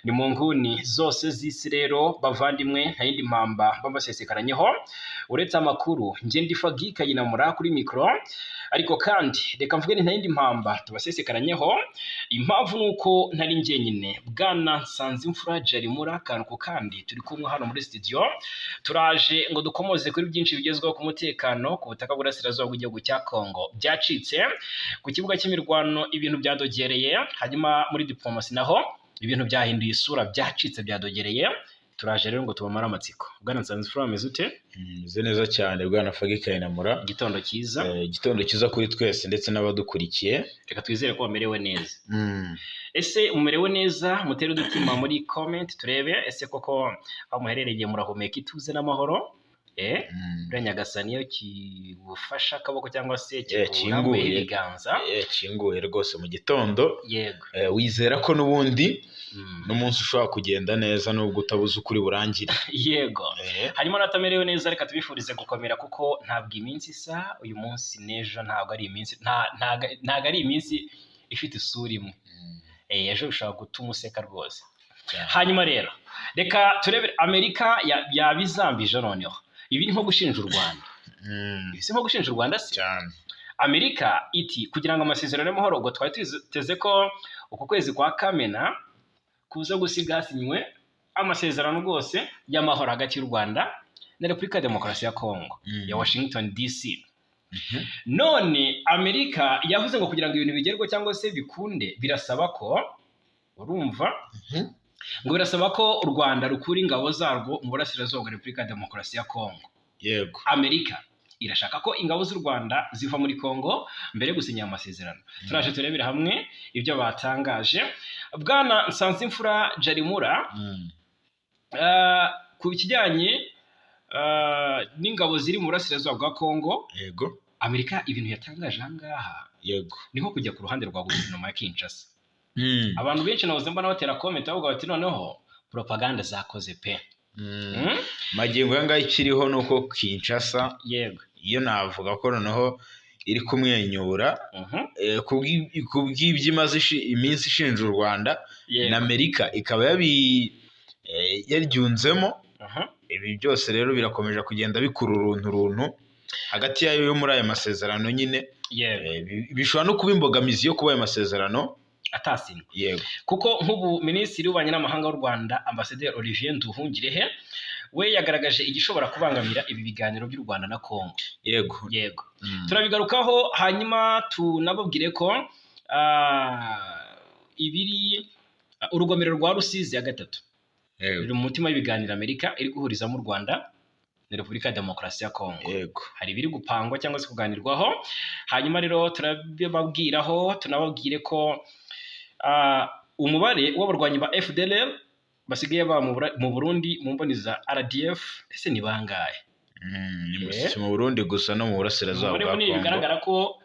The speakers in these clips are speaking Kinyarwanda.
ni mu nguni zose z'isi rero bavandimwe nta yindi mpamba babasesekaranyeho uretse amakuru njye ndi Fagika yinamura kuri mikro ariko kandi reka mvuge nta yindi mpamba tubasesekaranyeho impamvu nuko ntari njyenyine bwana Nsanzimfura Jarimura kanko kandi turi kumwe hano muri studio turaje ngo dukomoze kuri byinshi bigezweho ku mutekano ku butaka burasirazuba bw'igihugu cya Kongo byacitse ku kibuga cy'imirwano ibintu byadogereye hanyuma muri diplomasi naho ibintu byahinduye isura byacitse byadogereye turaje rero ngo tubamara amatsiko bwana Nsanzimfura ameze ute meze neza cyane bwana Fagika yinamura igitondo cyiza igitondo cyiza kuri twese ndetse n'abadukurikiye reka twizere ko bamerewe neza ese mumerewe neza mutere udutima muri comment turebe ese koko aho muherereye murahumeka ituze n'amahoro Nyagasani iyo kigufasha akaboko cyangwa se kikurambuye ibiganza kinguye rwose mu gitondo yego wizera ko n'ubundi n'umunsi ushobora kugenda neza nubwo utabuze ukuri burangire yego hanyuma natamerewe neza reka tubifurize gukomera kuko ntabwo iminsi isa uyu munsi n'ejo ntabwo ari iminsi ntabwo ari iminsi ifite isura imwe ejo bishobora gutuma useka rwose hanyuma rero reka turebe Amerika yabizambije noneho ibi ni nko gushinja u Rwanda si nko gushinja u Rwanda se cyane Amerika iti kugira ngo amasezerano y'amahoro ubwo twari tuteze ko uku kwezi kwa Kamena kuza gusigasinywe amasezerano rwose y'amahoro hagati y'u Rwanda na Repubulika ya Demokarasi ya Kongo ya Washington DC none Amerika yavuze ngo kugira ngo ibintu bigerweho cyangwa se bikunde birasaba ko urumva ngo birasaba ko u Rwanda rukura ingabo zarwo mu burasirazuba bwa Repubulika ya Demokarasi ya Kongo yego Amerika irashaka ko ingabo z'u Rwanda ziva muri Kongo mbere yo gusinya amasezerano turaje turebera hamwe ibyo batangaje bwana Nsanzimfura Jarimura ku kijyanye n'ingabo ziri mu burasirazuba bwa Kongo yego Amerika ibintu yatangaje ahangaha yego niho kujya ku ruhande rwa guverinoma ya Kinshasa abantu benshi nahoze mbona batera comment bavuga bati noneho propaganda zakoze pe magingo yanga ikiriho nuko Kinshasa yego iyo navuga ko noneho iri kumwenyura kubw'ibyimaze iminsi ishinja u Rwanda na Amerika ikaba yaryunzemo ibi byose rero birakomeje kugenda bikurura uruntu hagati yayo yo muri aya masezerano nyine bishobora no kuba imbogamizi yo kuba aya masezerano atasinywe yego kuko nk'ubu minisitiri w'ububanyi n'amahanga w'u Rwanda Ambasaderi Olivier Nduhungirehe we yagaragaje igishobora kubangamira ibi biganiro by'u Rwanda na Kongo yego turabigarukaho hanyuma tunababwire ko ibiri urugomero rwa Rusizi ya gatatu ruri mu mutima w'ibiganiro Amerika iri guhurizamo u Rwanda na Repubulika ya Demokarasi ya Kongo hari ibiri gupangwa cyangwa se kuganirwaho hanyuma rero turababwiraho tunababwire ko umubare w'abarwanyi ba FDLR basigaye ba mu Burundi mu mboni za RDF ese ni bangahe mu Burundi gusa no mu burasirazuba bwa Kongo bigaragara ko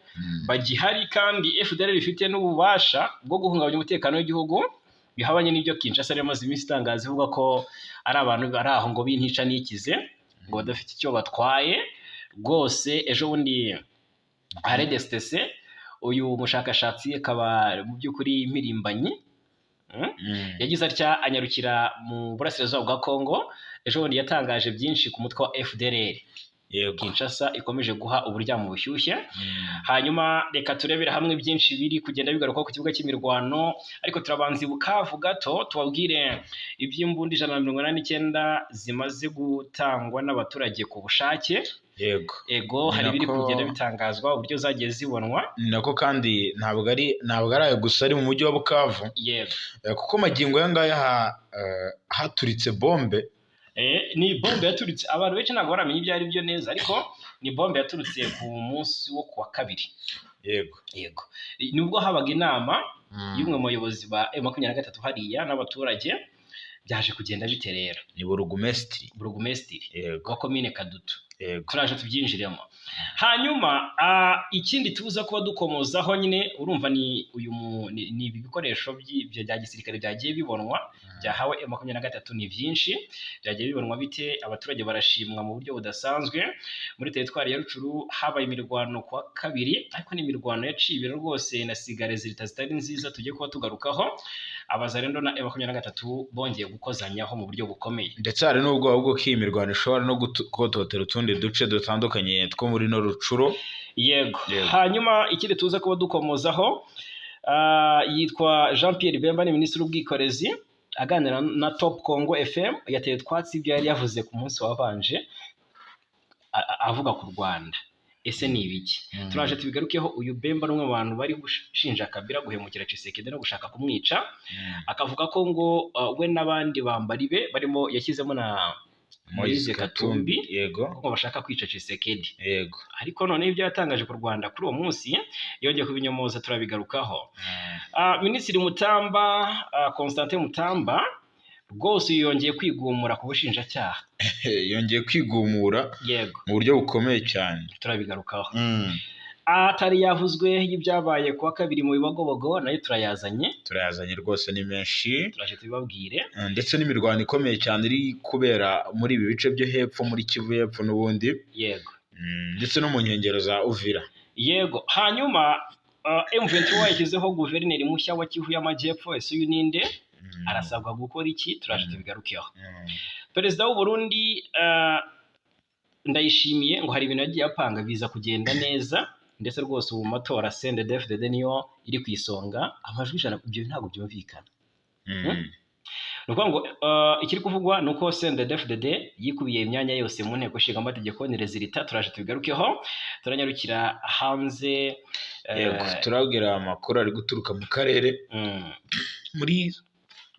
bagihari kandi FDLR ifite n'ububasha bwo guhungabanya umutekano w'igihugu bihabanye n'ibyo Kinshasa yari amaze iminsi itangaza ivuga ko ari abantu bari aho ngo bintica nikize ngo badafite icyo batwaye rwose ejo bundi RDSTC uyu mushakashatsi akaba mu by'ukuri impirimbanyi yagize atya anyarukira mu burasirazuba bwa Kongo ejo bundi yatangaje byinshi ku mutwe wa FDLR Kinshasa ikomeje guha uburyamo bushyushye hanyuma reka turebera hamwe byinshi biri kugenda bigaruka ku kibuga cy'imirwano ariko turabanza Bukavu gato tubabwire iby'imbunda 189 zimaze gutangwa n'abaturage ku bushake yego hari biri kugenda bitangazwa uburyo zagiye zibonwa nako kandi ntabwo ari ayo gusa ari mu mujyi wa Bukavu kuko magingo yangaya haturitse bombe ni bombe yaturitse abantu benshi ntabwo baramenya ibyo ari byo neza ariko ni bombe yaturutse ku munsi wo kuwa kabiri yego nubwo habaga inama y'umwe mu bayobozi ba M23 hariya n'abaturage byaje kugenda biterera ni burugumesitiri wa komine Kadutu turaje tubyinjiremo. Hanyuma ikindi tuza kuba dukomozaho nyine urumva ni ni ibikoresho bya gisirikare byagiye bibonwa byahawe M23 ni byinshi byagiye bibonwa bite abaturage barashimwa mu buryo budasanzwe muri teritwari ya Rucuru habaye imirwano kwa kabiri ariko ni imirwano yaciye rwose na sigare zitari nziza tujye kuba tugarukaho abazarendo na M23 bongeye gukozanyaho mu buryo bukomeye ndetse hari n'ubwo ahubwo ko iyi mirwano ishobora no gutotera utundi duce dutandukanye two muri no Rucuro. Yego. Hanyuma ikindi tuza kuba dukomozaho yitwa Jean Pierre Bemba ni minisitiri w'ubwikorezi aganira na Top Congo FM yateye twatsi ibyo yari yavuze ku munsi wabanje avuga ku Rwanda. Ese ni ibiki? Turaje tubigarukeho uyu Bemba n'umwe mu bantu bari gushinja Kabila guhemukira Tshisekedi no gushaka kumwica akavuga ko ngo we n'abandi bambari be barimo yashyizemo na Moise Katumbi yego ko bashaka kwica Tshisekedi yego ariko none ibyo yatangaje ku Rwanda kuri uwo munsi yongeye kubinyomoza turabigarukaho. Minisitiri Mutamba Constantin Mutamba rwose yongeye kwigumura ku bushinjacyaha yongeye kwigumura yego mu buryo bukomeye cyane turabigarukaho. Atari yavuzwe y'ibyabaye kuwa kabiri mu Bibogobogo nayo turayazanye rwose ni menshi turaje tubabwire ndetse n'imirwano ikomeye cyane iri kubera muri ibi bice byo hepfo muri Kivu y'Epfo n'ubundi yego ndetse no mu nkengero za Uvira yego. Hanyuma M23 yashyizeho guverineri mushya wa Kivu y'Amajyepfo ese uyu ninde arasabwa gukora iki turaje tubigarukeho. Perezida w'u Burundi Ndayishimiye ngo hari ibintu yagiye apanga biza kugenda neza ndetse rwose ubu matora CNDD-FDD niyo iri ku isonga amajwi 100 ibyo ntabwo byumvikana. Nuko ngo ikiri kuvugwa nuko CNDD-FDD yikubiye imyanya yose mu nteko nshinga amategeko ni rezilita turaje tubigarukeho turanyarukira hanze turabwira amakuru ari guturuka mu karere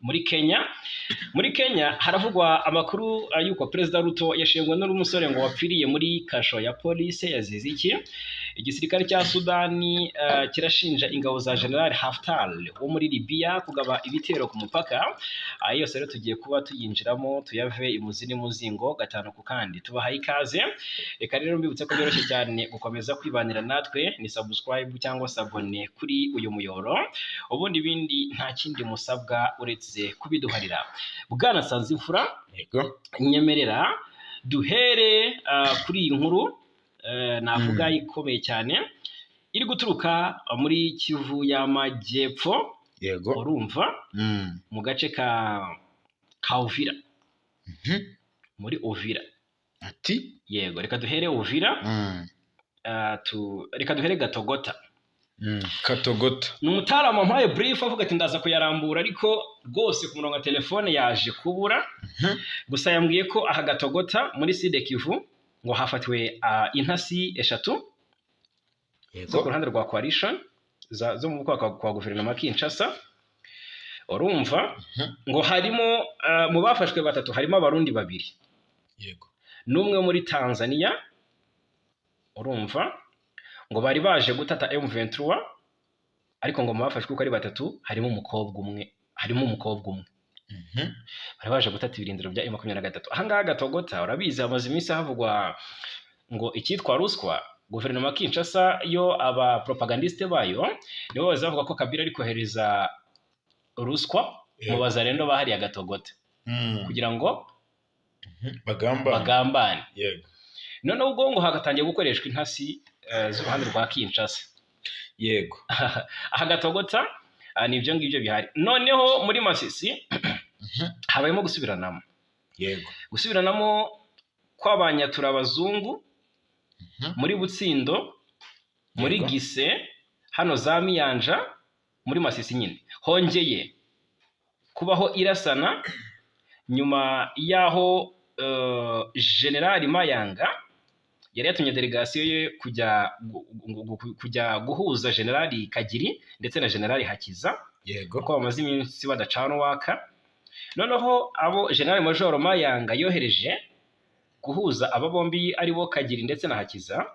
muri Kenya. Muri Kenya haravugwa amakuru yuko Perezida Ruto yashengwe n'umusore ngo wapfiriye muri kasho ya police yazize iki. Igisirikare cya Sudani kirashinja ingabo za General Haftar wo muri Libya kugaba ibitero ku mupaka. Yose rero tugiye kuba tuyinjiramo tuyave imuzini muzingo gatanu ku kandi tubahaye ikaze. Reka rero mbibutse ko byoroshye cyane gukomeza kwibanira natwe ni subscribe cyangwa sabone kuri uyu muyoro ubundi bindi nta kindi musabwa uretse kubiduharira. Bwana Sanzimfura yego nyemerera duhere kuri iyi nkuru navuga ikomeye cyane iri guturuka muri Kivu y'Amajyepfo yego urumva mu gace ka Uvira muri Uvira ati yego reka duhere Uvira reka duhere Gatogota Katogota ni umutarama mpaye brief avuga ati ndaza kuyarambura ariko rwose ku murongo wa telefone yaje kubura gusa yambwiye ko aha Gatogota muri Sud Kivu ngo hafatiwe intasi 3 zo ku ruhande rwa coalition zo mu kwa guverinoma Kinshasa urumva ngo harimo mu bafashwe 3 harimo abarundi 2 yego n'umwe muri Tanzania urumva ngo bari baje gutata M23 ariko ngo mubafashwe uko ari 3 harimo umukobwa umwe bari baje gutata ibirindiro bya M23. Ahangaha Gatogota urabizi amaze iminsi havugwa ngo icyitwa ruswa guverinoma Kinshasa yo aba propagandiste bayo nibo bazavuga ko Kabila ari kohereza ruswa mu bazarendo bahari ya Gatogota kugira ngo bagambane yego. None ubwo ngo hagatangiye gukoreshwa intasi z'uruhande rwa Kinshasa yego. Aha Gatogota nibyo ngibyo bihari. Noneho muri Masisi habayemo gusubiranamo yego gusubiranamo kw'abanyatura abazungu muri Butsindo muri Gise hano za Miyanja muri Masisi nyine hongeye kubaho irasana nyuma yaho General Mayanga yari yatumye delegation ye kujya guhuza General Kagiri ndetse na General Hakiza yego ko bamaze iminsi badacana waka. Noneho abo General Major Mayanga yohereje guhuza aba bombi ari bo Kagiri ndetse na Hakiza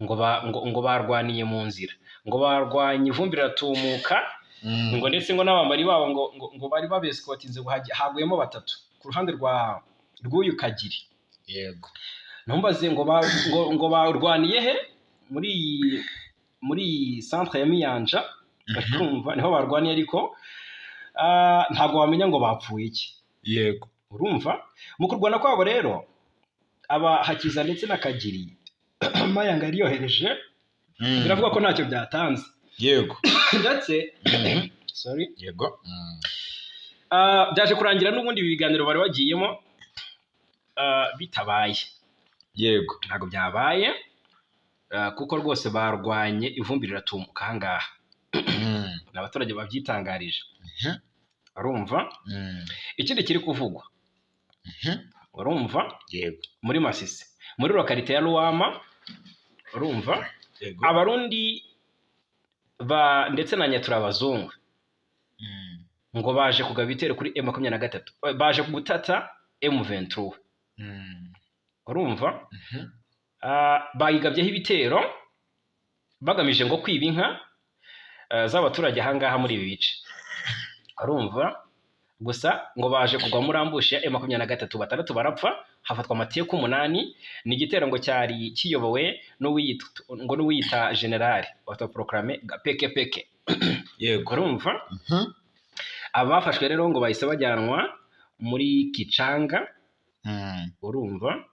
ngo barwaniye mu nzira ngo barwanye ivumbi ratumuka ngo ndetse ngo n'abambari babo ngo bari babesikotinze haguyemo 3 ku ruhande rw'uyu Kagiri yego. ntumbaze ngo barwaniye he muri centre ya Miyanja bakumva niho barwaniye ariko ntabwo wamenya ngo bapfuye iki. Yego. Urumva mu kurwana kwabo rero aba Hakiza ndetse na Kagiri Mayanga yari yohereje biravuga ko ntacyo byatanze. Yego. Ndetse sorry. Yego. Byaje kurangira n'ubundi ibiganiro bari bagiyemo bitabaye. Yego. Ntabwo byabaye kuko rwose barwanye ivumbi riratumuka ahangaha. N'abaturage babyitangarije. Urumva ikindi kiri kuvugwa. Urumva yego muri Masisi muri lokalite ya Ruwama. Urumva abarundi ndetse na Nyatura abazungu ngo baje kugaba ibitero kuri M23 baje gutata M23. Urumva bayigabyeho ibitero bagamije ngo kwiba inka z'abaturage ahangaha muri ibi bice. Urumva gusa ngo baje kugwa muri ambushi ya M23 batandatu barapfa hafatwa Mateka 8. Ni igitero ngo cyari kiyobowe n'uwiyita general autoproclamé Peke. Yego. Urumva abafashwe rero ngo bahise bajyanwa muri Kicanga. Urumva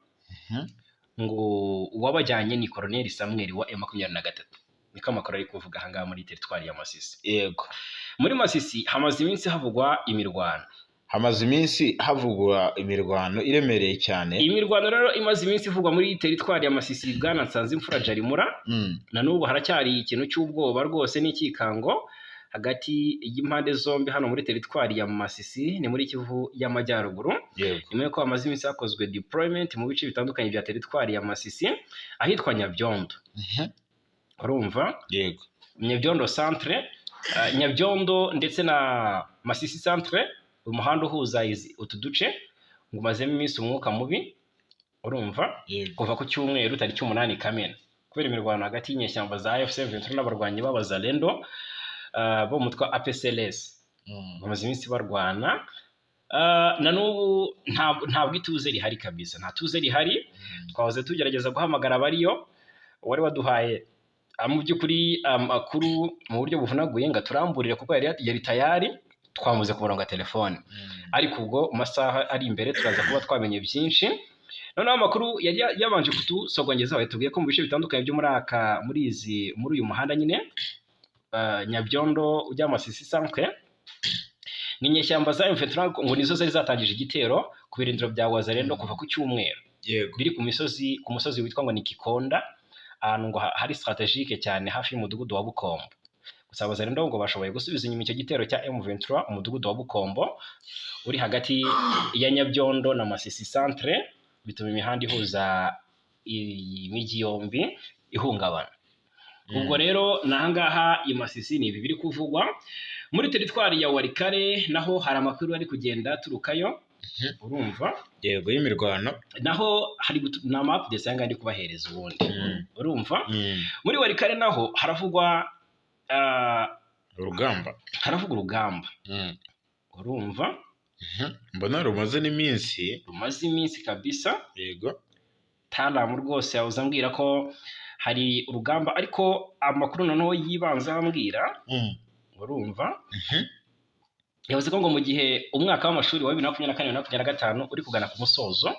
ngo uwabajyanye ni Colonel Samuel wa M23. Niko amakuru ari kuvuga ahangaha muri teritwari ya Masisi. Yego. Muri Masisi hamaze iminsi havugwa imirwano. Iremereye cyane. Imirwano rero imaze iminsi ivugwa muri teritwari ya Masisi Bwana Nsanzimfura Jarimura. Na n'ubu haracyari ikintu cy'ubwoba rwose n'ikikango hagati y'impande zombi hano muri teritwari ya Masisi ni muri Kivu y'Amajyaruguru. Nyuma y'uko hamaze iminsi hakozwe deployment mu bice bitandukanye bya teritwari ya Masisi ahitwa Nyabyondo. Urumva? Yego. Nyabyondo centre, Nyabyondo ndetse na Masisi centre, umuhanda uhuza utu duce ngo mazemo iminsi umwuka mubi. Urumva? Kuva ku cyumweru tariki 8 Kamena kubera imirwano hagati y'inyeshyamba za AFC M23 n'abarwanyi b'Abazalendo bo mutwa APCLS. Bamaze iminsi barwana na n'ubu ntabwo ituze rihari kabisa, nta tuze rihari. Twahoze tugerageza guhamagara abariyo wari waduhaye mu by'ukuri amakuru mu buryo buvunaguye ngo turamburire kuko yari tayari twamuze ku murongo wa telefone, ariko ubwo masaha ari imbere turaza kuba twamenye byinshi. Noneho amakuru yabanje kutusogongeza tubwiye ko mu bice bitandukanye byo muri uyu muhanda nyine Nyabyondo ujya Masisi centre n'inyeshyamba za M23 ngo nizo zari zatangije igitero ku birindiro bya Wazalendo kuva ku cyumweru. Biri ku musozi witwa ngo ni Kikonda, ahantu ngo hari strategique cyane hafi y'umudugudu wa Bukombo. Gusa Wazalendo ngo bashoboye gusubiza inyuma icyo gitero cya M23 umudugudu wa Bukombo uri hagati ya Nyabyondo na Masisi centre, bituma imihanda ihuza imijyi yombi ihungabana. Ubwo rero nahangaha i Masisi ni ibi biri kuvugwa. Muri teritwari ya Warikare naho hari amakuru ari kugenda turukayo. Urumva? Yego y'imirwano. Naho hari na map desanga ndi kubahereza ubundi. Urumva? Muri Warikare naho haravugwa urugamba. Haravuga urugamba. Urumva? Mbona rumaze iminsi kabisa. Yego. Talamu rwose yavuze ambwira ko hari urugamba ariko amakuru noneho yibanze ambwira. Urumva? Yavuze ko ngo mu gihe umwaka w'amashuri wa 2024-2025 uri kugana ku musozo,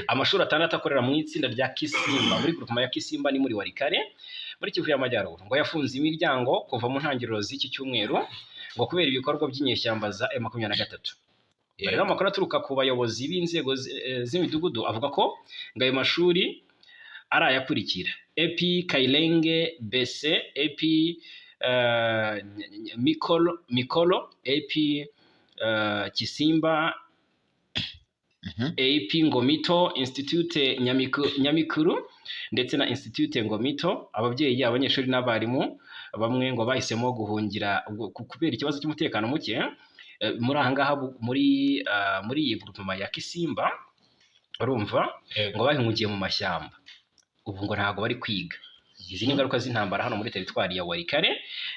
amashuri atandatu akorera mu itsinda rya Kisimba muri groupement ya Kisimba ni muri Warikare muri Kivu y'Amajyaruguru ngo yafunze imiryango kuva mu ntangiriro z'iki cyumweru ngo kubera ibikorwa by'inyeshyamba za M23. Rero amakuru aturuka ku bayobozi b'inzego z'imidugudu avuga ko ngo ayo mashuri ari ayakurikira: EP Kailenge, BC, EP Mikolo, EP Kisimba, EP Ngomito, Institute Nyamikuru ndetse na Institute Ngomito. Ababyeyi, abanyeshuri n'abarimu bamwe ngo bahisemo guhungira kubera ikibazo cy'umutekano muke muri ahangaha muri iyi groupement ya Kisimba. Urumva? Ngo bahungiye mu mashyamba. Ubu ngo ntago bari kwiga. izi ni ingaruka z'intambara hano muri teritwari ya Walikale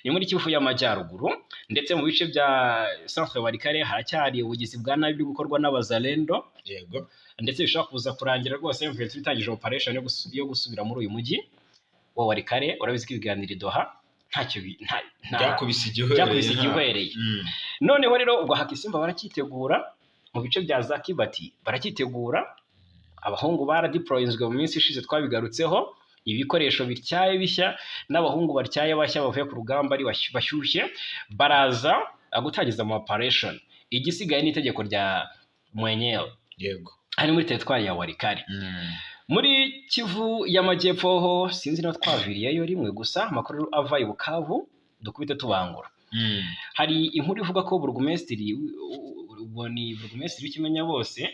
ni muri Kivu y'Amajyaruguru, ndetse mu bice bya centre Walikale haracyari ubugizi bwa nabi bwo gukorwa n'abazalendo, yego, ndetse bishobora kuza kurangira rwose M23 itangije operation yo gusubira muri uyu mujyi wa Walikale. Urabizi ko ibiganiro Doha ntacyo byakubise igihwereye. Noneho rero ubwo Hakisimba barakitegura mu bice bya za Kibati, barakitegura, abahungu baradeployinzwe mu minsi ishize twabigarutseho, ibikoresho bityaye bishya n'abahungu batyaye bashya bavuye ku rugamba ari bashyushye, baraza gutangiza ama operation. Igisigaye ni itegeko rya mwenyewe, yego, ari muri teritwari ya Walikale. Muri Kivu y'Amajyepfo ho sinzi no twaviriyeyo rimwe gusa, amakuru ava i Bukavu dukubite tubangura. Hari inkuru ivuga ko burugumesitiri w'Ikimenya bose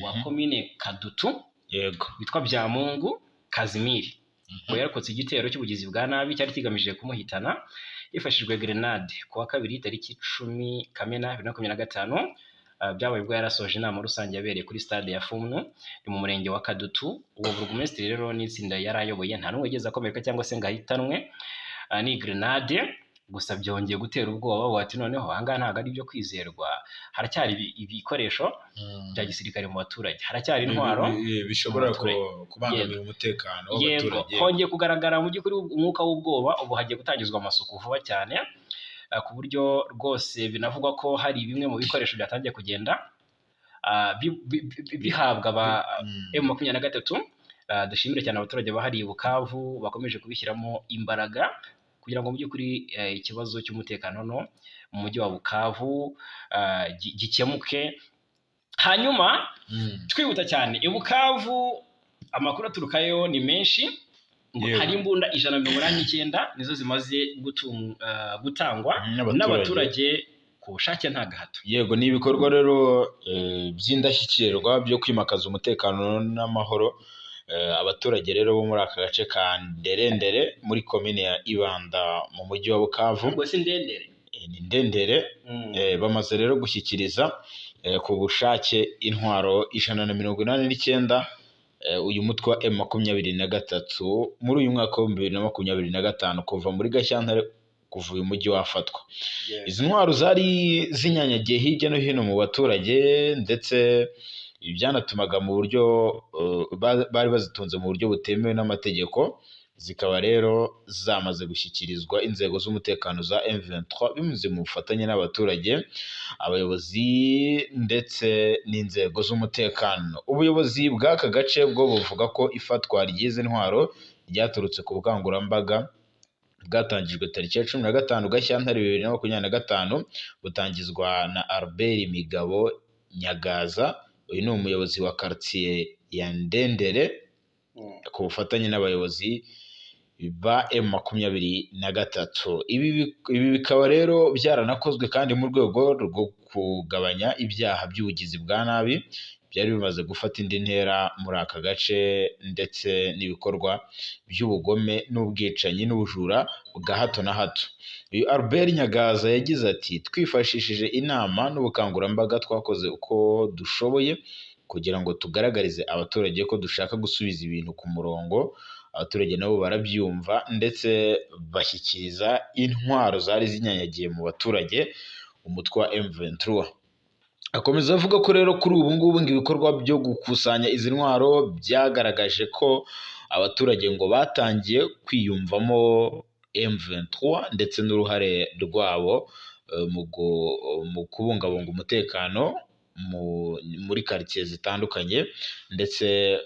wa komine Kadutu, yego, witwa Byamungu Kazimiri, ngo yarokotse igitero cy'ubugizi bwa nabi cyari kigamije kumuhitana hifashishijwe grenade ku wa kabiri tariki 10 Kamena 2025. Byabaye ubwo yarasoje inama rusange yabereye kuri stade ya Fumnu ni mu murenge wa Kadutu. Uwo burugumesitiri rero n'itsinda yarayoboye nta n'umwe wigeze akomereka cyangwa se ngahitanwe ni grenade, gusa byongeye gutera ubwoba bati noneho ahangaha ntabwo ari byo kwizerwa, haracyari ibikoresho bya gisirikare mu baturage, haracyari intwaro bishobora kubangamira umutekano w'abaturage. Hongeye kugaragara mu by'ukuri umwuka w'ubwoba, ubu hagiye gutangizwa amasuku vuba cyane, ku buryo rwose binavugwa ko hari bimwe mu bikoresho byatangiye kugenda bihabwa ba M23. Dushimire cyane abaturage bahariye Bukavu bakomeje kubishyiramo imbaraga kugira ngo mu by'ukuri ikibazo cy'umutekano no mu mujyi wa Bukavu gikemuke. Hanyuma twihuta cyane i Bukavu amakuru aturukayo ni menshi, hari imbunda 189 nizo zimaze gutangwa n'abaturage ku bushake nta gahato. Yego, ni ibikorwa rero by'indashyikirwa byo kwimakaza umutekano n'amahoro. Abaturage rero bo muri aka gace ka Nderendere muri komine ya Ibanda mu mujyi wa Bukavu, ngo si Ndendere, ni Ndendere, bamaze rero gushyikiriza ku bushake intwaro 189 uyu mutwe wa M23 muri uyu mwaka wa 2025 kuva muri Gashyantare, kuva uyu mujyi wafatwa. Izi ntwaro zari zinyanyagiye hirya no hino mu baturage, ndetse ibyanatumaga mu buryo bari bazitunze mu buryo butemewe n'amategeko, zikaba rero zamaze gushyikirizwa inzego z'umutekano za M23 binyuze mu bufatanye n'abaturage, abayobozi ndetse n'inzego z'umutekano. Ubuyobozi bw'aka gace bwo buvuga ko ifatwa ry'izi ntwaro ryaturutse ku bukangurambaga bwatangijwe tariki ya 15 Gashyantare 2025, butangizwa na Albert Migabo Nyagaza. Uyu ni umuyobozi wa quartier ya Ndendere ku bufatanye n'abayobozi ba M23. Ibi bikaba rero byaranakozwe kandi mu rwego rwo kugabanya ibyaha by'ubugizi bwa nabi byari bimaze gufata indi ntera muri aka gace, ndetse n'ibikorwa by'ubugome n'ubwicanyi n'ubujura bwa hato na hato. Uyu Albert Nyagaza yagize ati twifashishije inama n'ubukangurambaga twakoze uko dushoboye kugira ngo tugaragarize abaturage ko dushaka gusubiza ibintu ku murongo. Abaturage nabo barabyumva ndetse bashyikiriza intwaro zari zinyanyagiye mu baturage umutwe wa M23. Akomeza avuga ko rero kuri ubu ngubu ibikorwa byo gukusanya izi ntwaro byagaragaje ko abaturage ngo batangiye kwiyumvamo M23 ndetse n'uruhare rwabo mu kubungabunga umutekano muri quartier zitandukanye ndetse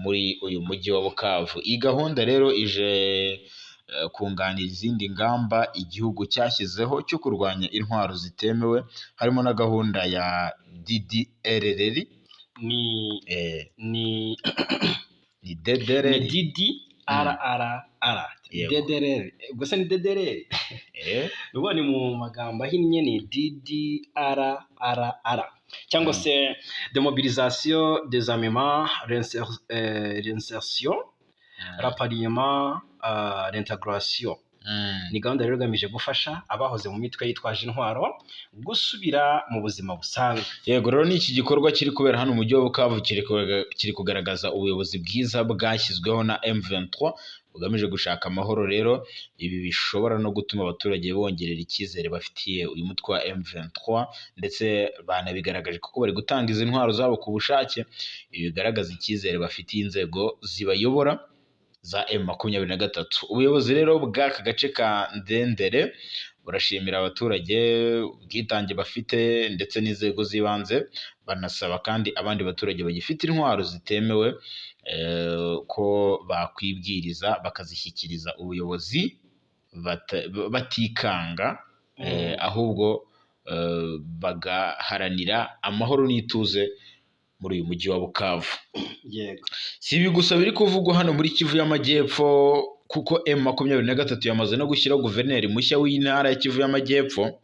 muri uyu mujyi wa Bukavu. Iyi gahunda rero ije kunganira izindi ngamba igihugu cyashyizeho cyo kurwanya intwaro zitemewe, harimo na gahunda ya DDRR ni DDRR DDRR gusa ni DDRR ubwo ni mu magambo ahinnye ni DDRR cyangwa se demobilisation, désarmement, réinsertion, rapatriement, l'intégration. Ni gahunda rero igamije gufasha abahoze mu mitwe yitwaje intwaro gusubira mu buzima busanzwe. Yego, rero n'iki gikorwa kiri kubera hano mu mujyi wa Bukavu kiri kugaragaza ubuyobozi bwiza bwashyizweho na M23 bugamije gushaka amahoro. Rero ibi bishobora no gutuma abaturage bongerera icyizere bafitiye uyu mutwe wa M23, ndetse banabigaragaje kuko bari gutanga izi ntwaro zabo ku bushake. Ibi bigaragaza icyizere bafitiye inzego zibayobora za M23. Ubuyobozi rero bw'aka gace ka Ndendere burashimira abaturage ubwitange bafite ndetse n'inzego z'ibanze, banasaba kandi abandi baturage bagifite intwaro zitemewe ko bakwibwiriza bakazishyikiriza ubuyobozi batikanga, ahubwo bagaharanira amahoro n'ituze muri uyu mujyi wa Bukavu. Si ibi gusa biri kuvugwa hano muri Kivu y'Amajyepfo, kuko M23 yamaze no gushyiraho guverineri mushya w'intara ya Kivu y'Amajyepfo.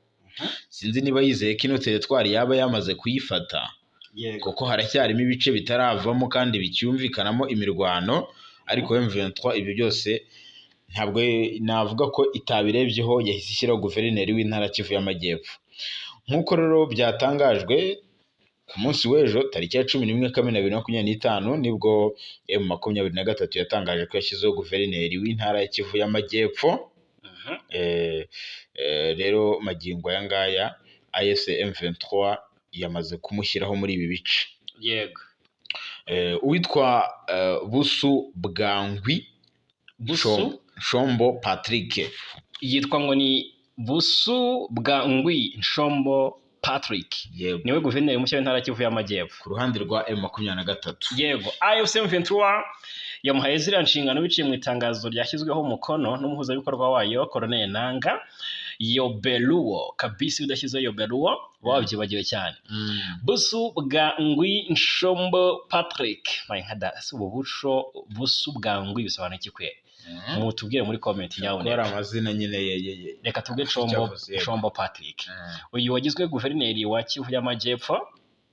Sinzi niba yizeye ko ino teritwari yaba yamaze kuyifata, kuko haracyarimo ibice bitaravamo kandi bicyumvikanamo imirwano, ariko M23 ibyo byose ntabwo navuga ko itabirebyeho, yahise ishyiraho guverineri w'intara Kivu y'Amajyepfo. Nk'uko rero byatangajwe ku munsi w'ejo tariki ya 11 Kamena 2025 nibwo M23 yatangaje ko yashyizeho guverineri w'intara ya Kivu y'Amajyepfo. Rero magingo aya ngaya AFC M23 yamaze kumushyiraho muri ibi bice. Uwitwa Busu Bwangwi Nshombo Patrick, yitwa ngo ni Busu Bwangwi Nshombo Patrick, niwe guverineri mushya w'intara Kivu y'Amajyepfo ku ruhande rwa M23. Yego, AFC M23 yamuhaye ziriya nshingano biciye mu itangazo ryashyizweho umukono n'umuhuzabikorwa wayo Colonel Nanga Yobeluwo kabisi, udashyizeho Yobeluwo wabyibagiwe cyane. Busu Bwangwi Nshombo Patrick, Busu Bwangwi bisobanura iki kwe? Mutubwire muri comment nyabone. Ko amazina nyine reka tubwe Nshombo Patrick. Uyu wagizwe guverineri wa Kivu y'Amajyepfo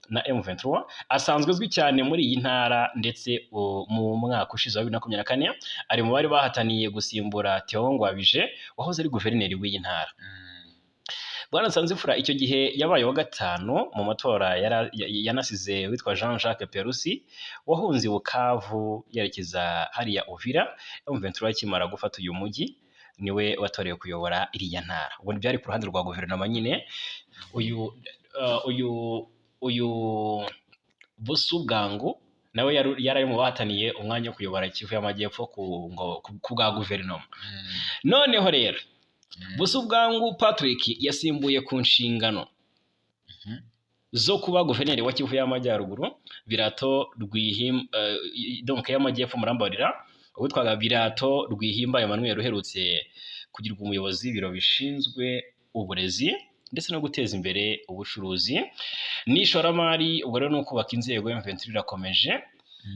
na M23 asanzwe azwi cyane muri iyi ntara, ndetse mu mwaka ushize wa 2024 ari mu bari bahataniye gusimbura Theo Ngwabije wahoze ari guverineri w'iyi ntara. Bwana Nsanzimfura icyo gihe yabaye wa gatanu mu matora, yanasize witwa Jean-Jacques Perusi wahunze Bukavu yerekeza hariya Uvira. M23 akimara gufata uyu mujyi niwe watorewe kuyobora iriya ntara. Ubwo byari ku ruhande rwa guverinoma nyine. Uyu Busu Bwangu nawe yari mu bahataniye umwanya wo kuyobora Kivu y'Amajyepfo ku bwa guverinoma. Noneho rero Busu Bwangu Patrick yasimbuye ku nshingano zo kuba guverineri wa Kivu y'Amajyaruguru Birato Rwihimba y'Amajyepfo murambarira, witwaga Birato Rwihimba Emmanuel uherutse kugirwa umuyobozi w'ibiro bishinzwe uburezi ndetse no guteza imbere ubucuruzi n'ishoramari. Ubwo rero no kubaka inzego M23 irakomeje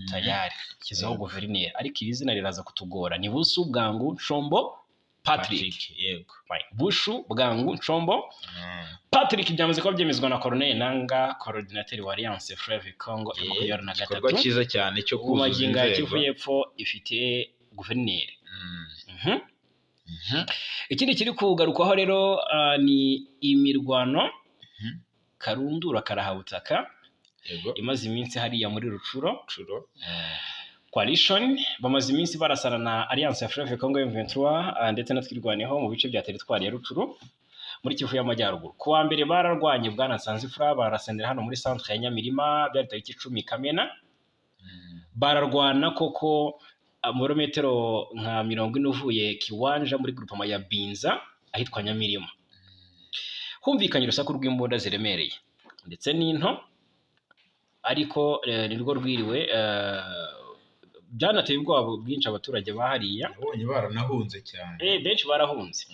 tayari kizaho guverineri, ariko iri zina riraza kutugora. Ni Busu Bwangu Nshombo Patrick. Yego, Busu Bwangu Nshombo Patrick byamaze kuba byemezwa na Colonel Nanga, coordinateur wa Alliance Fleuve Congo 2023. Igikorwa cyiza cyane cyo kuzuza inzego. Umaginga Kivu y'Epfo ifite guverineri. Ikindi kiri kugarukwaho rero ni imirwano karundura karahabutaka imaze iminsi hariya muri Rucuro. Coalition bamaze iminsi barasana na Alliance Fleuve Congo M23 ndetse na twirwaneho mu bice bya teritwari ya Rucuro muri Kivu y'Amajyaruguru. Kuwa mbere bararwanye Bwana Nsanzimfura, barasenera hano muri centre ya Nyamirima, byari tariki 10 Kamena. Bararwana koko muri metero nka 40 uvuye Kiwanja muri groupement ya Binza ahitwa Nyamirima. Humvikanye urusaku rw'imbunda ziremereye ndetse n'into, ariko nirwo rwiriwe byanateye ubwoba bwinshi abaturage bahariya. Nabonye baranahunze cyane. Benshi barahunze.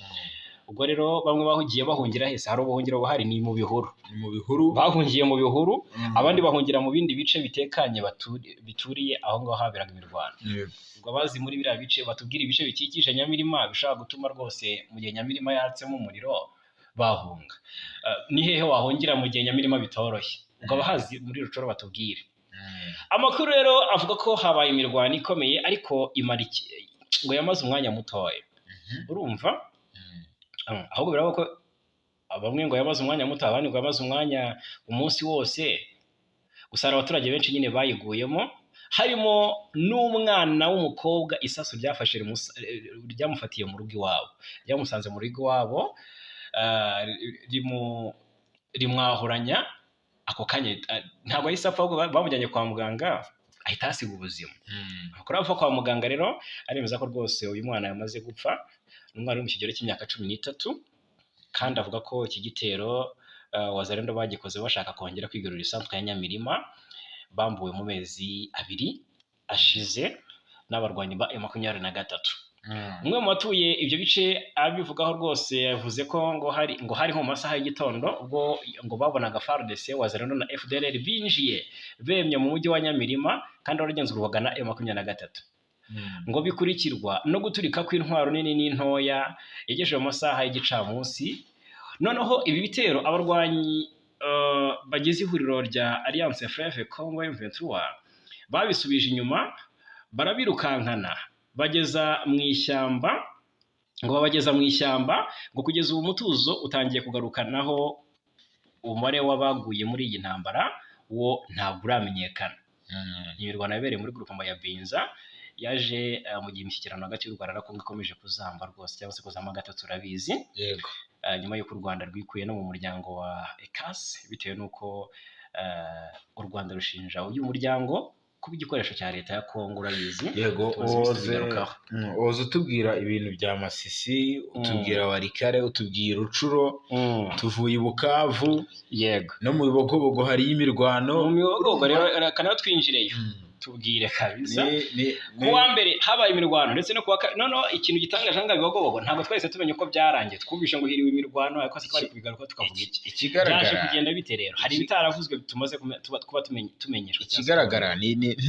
Ubwo rero bamwe bahugiye bahungira hese, hari ubuhungiro buhari ni mu bihuru. Bahungiye mu bihuru, abandi bahungira mu bindi bice bitekanye bituriye aho ngaho haberaga imirwano. Ubwo abazi muri biriya bice batubwira ibice bikikije Nyamirima bishaka gutuma rwose mu gihe Nyamirima yatsemo umuriro bahunga. Ni hehe wahungira mu gihe Nyamirima bitoroshye? Ubwo abahazi muri Rucuro batubwire. Amakuru rero avuga ko habaye imirwano ikomeye, ariko ngo yamaze umwanya mutoya. Urumva? Ahubwo biraba ko bamwe ngo yamaze umwanya muto, abandi ngo yamaze umwanya umunsi wose. Gusa abaturage benshi nyine bayiguyemo, harimo n'umwana w'umukobwa isasu ryamufatiye mu rugo iwabo, ryamusanze mu rugo iwabo, rimwahuranya ako kanya, ntabwo ahise apfa, ahubwo bamujyanye kwa muganga ahita hasiga ubuzima. Amakuru ava kwa muganga rero aremeza ko rwose uyu mwana yamaze gupfa, n'umwana uri mu kigero cy'imyaka 13, kandi avuga ko iki gitero Wazalendo bagikoze bashaka kongera kwigarurira isanzwe ya Nyamirima, bambuwe mu mezi 2 ashize n'abarwanyi ba M23. Umwe mu batuye ibyo bice abivugaho rwose yavuze ko ngo hari mu masaha y'igitondo ubwo ngo babonaga FARDC, Wazalendo na FDLR binjiye bemye mu mujyi wa Nyamirima kandi waragenzurwaga na M23. Ngo bikurikirwa no guturika kw'intwaro nini n'intoya yegeje mu masaha y'igicamunsi. Noneho ibi bitero abarwanyi bagize ihuriro rya Alliance Fleuve Congo M23 babisubije inyuma, barabirukankana babageza mu ishyamba, ngo kugeza ubu umutuzo utangiye kugarukanaho. Umubare w'abaguye muri iyi ntambara wo ntabwo uramenyekana. Imirwano yabereye muri groupement ya Binza yaje mu gihe imishyikirano hagati y'u Rwanda na Kongo ikomeje kuzamba rwose, cyangwa se kuzama gatatu urabizi. Yego. Nyuma y'uko u Rwanda rwikuye no mu muryango wa ECAS bitewe n'uko u Rwanda rushinja uyu muryango kuba igikoresho cya leta ya Kongo, urabizi. Yego, oza utubwira ibintu bya Masisi, utubwira Warikare, utubwira Rucuro, tuvuye Bukavu. Yego, no mu Bibogobogo hari imirwano. Mu Bibogobogo rero kana twinjireyo tubwire kabisa. Kuwa mbere habaye imirwano ndetse no kuwa noneho ikintu gitangaje hanga Bibogobogo ntabwo twese tumenye uko byarangiye, twumvishe ngo hiriwe imirwano ariko se twari kubigaruka tukavuga iki. Ikigaragara byaje kugenda bite rero, hari bitaravuzwe tumaze kuba tumenyeshwa. Ikigaragara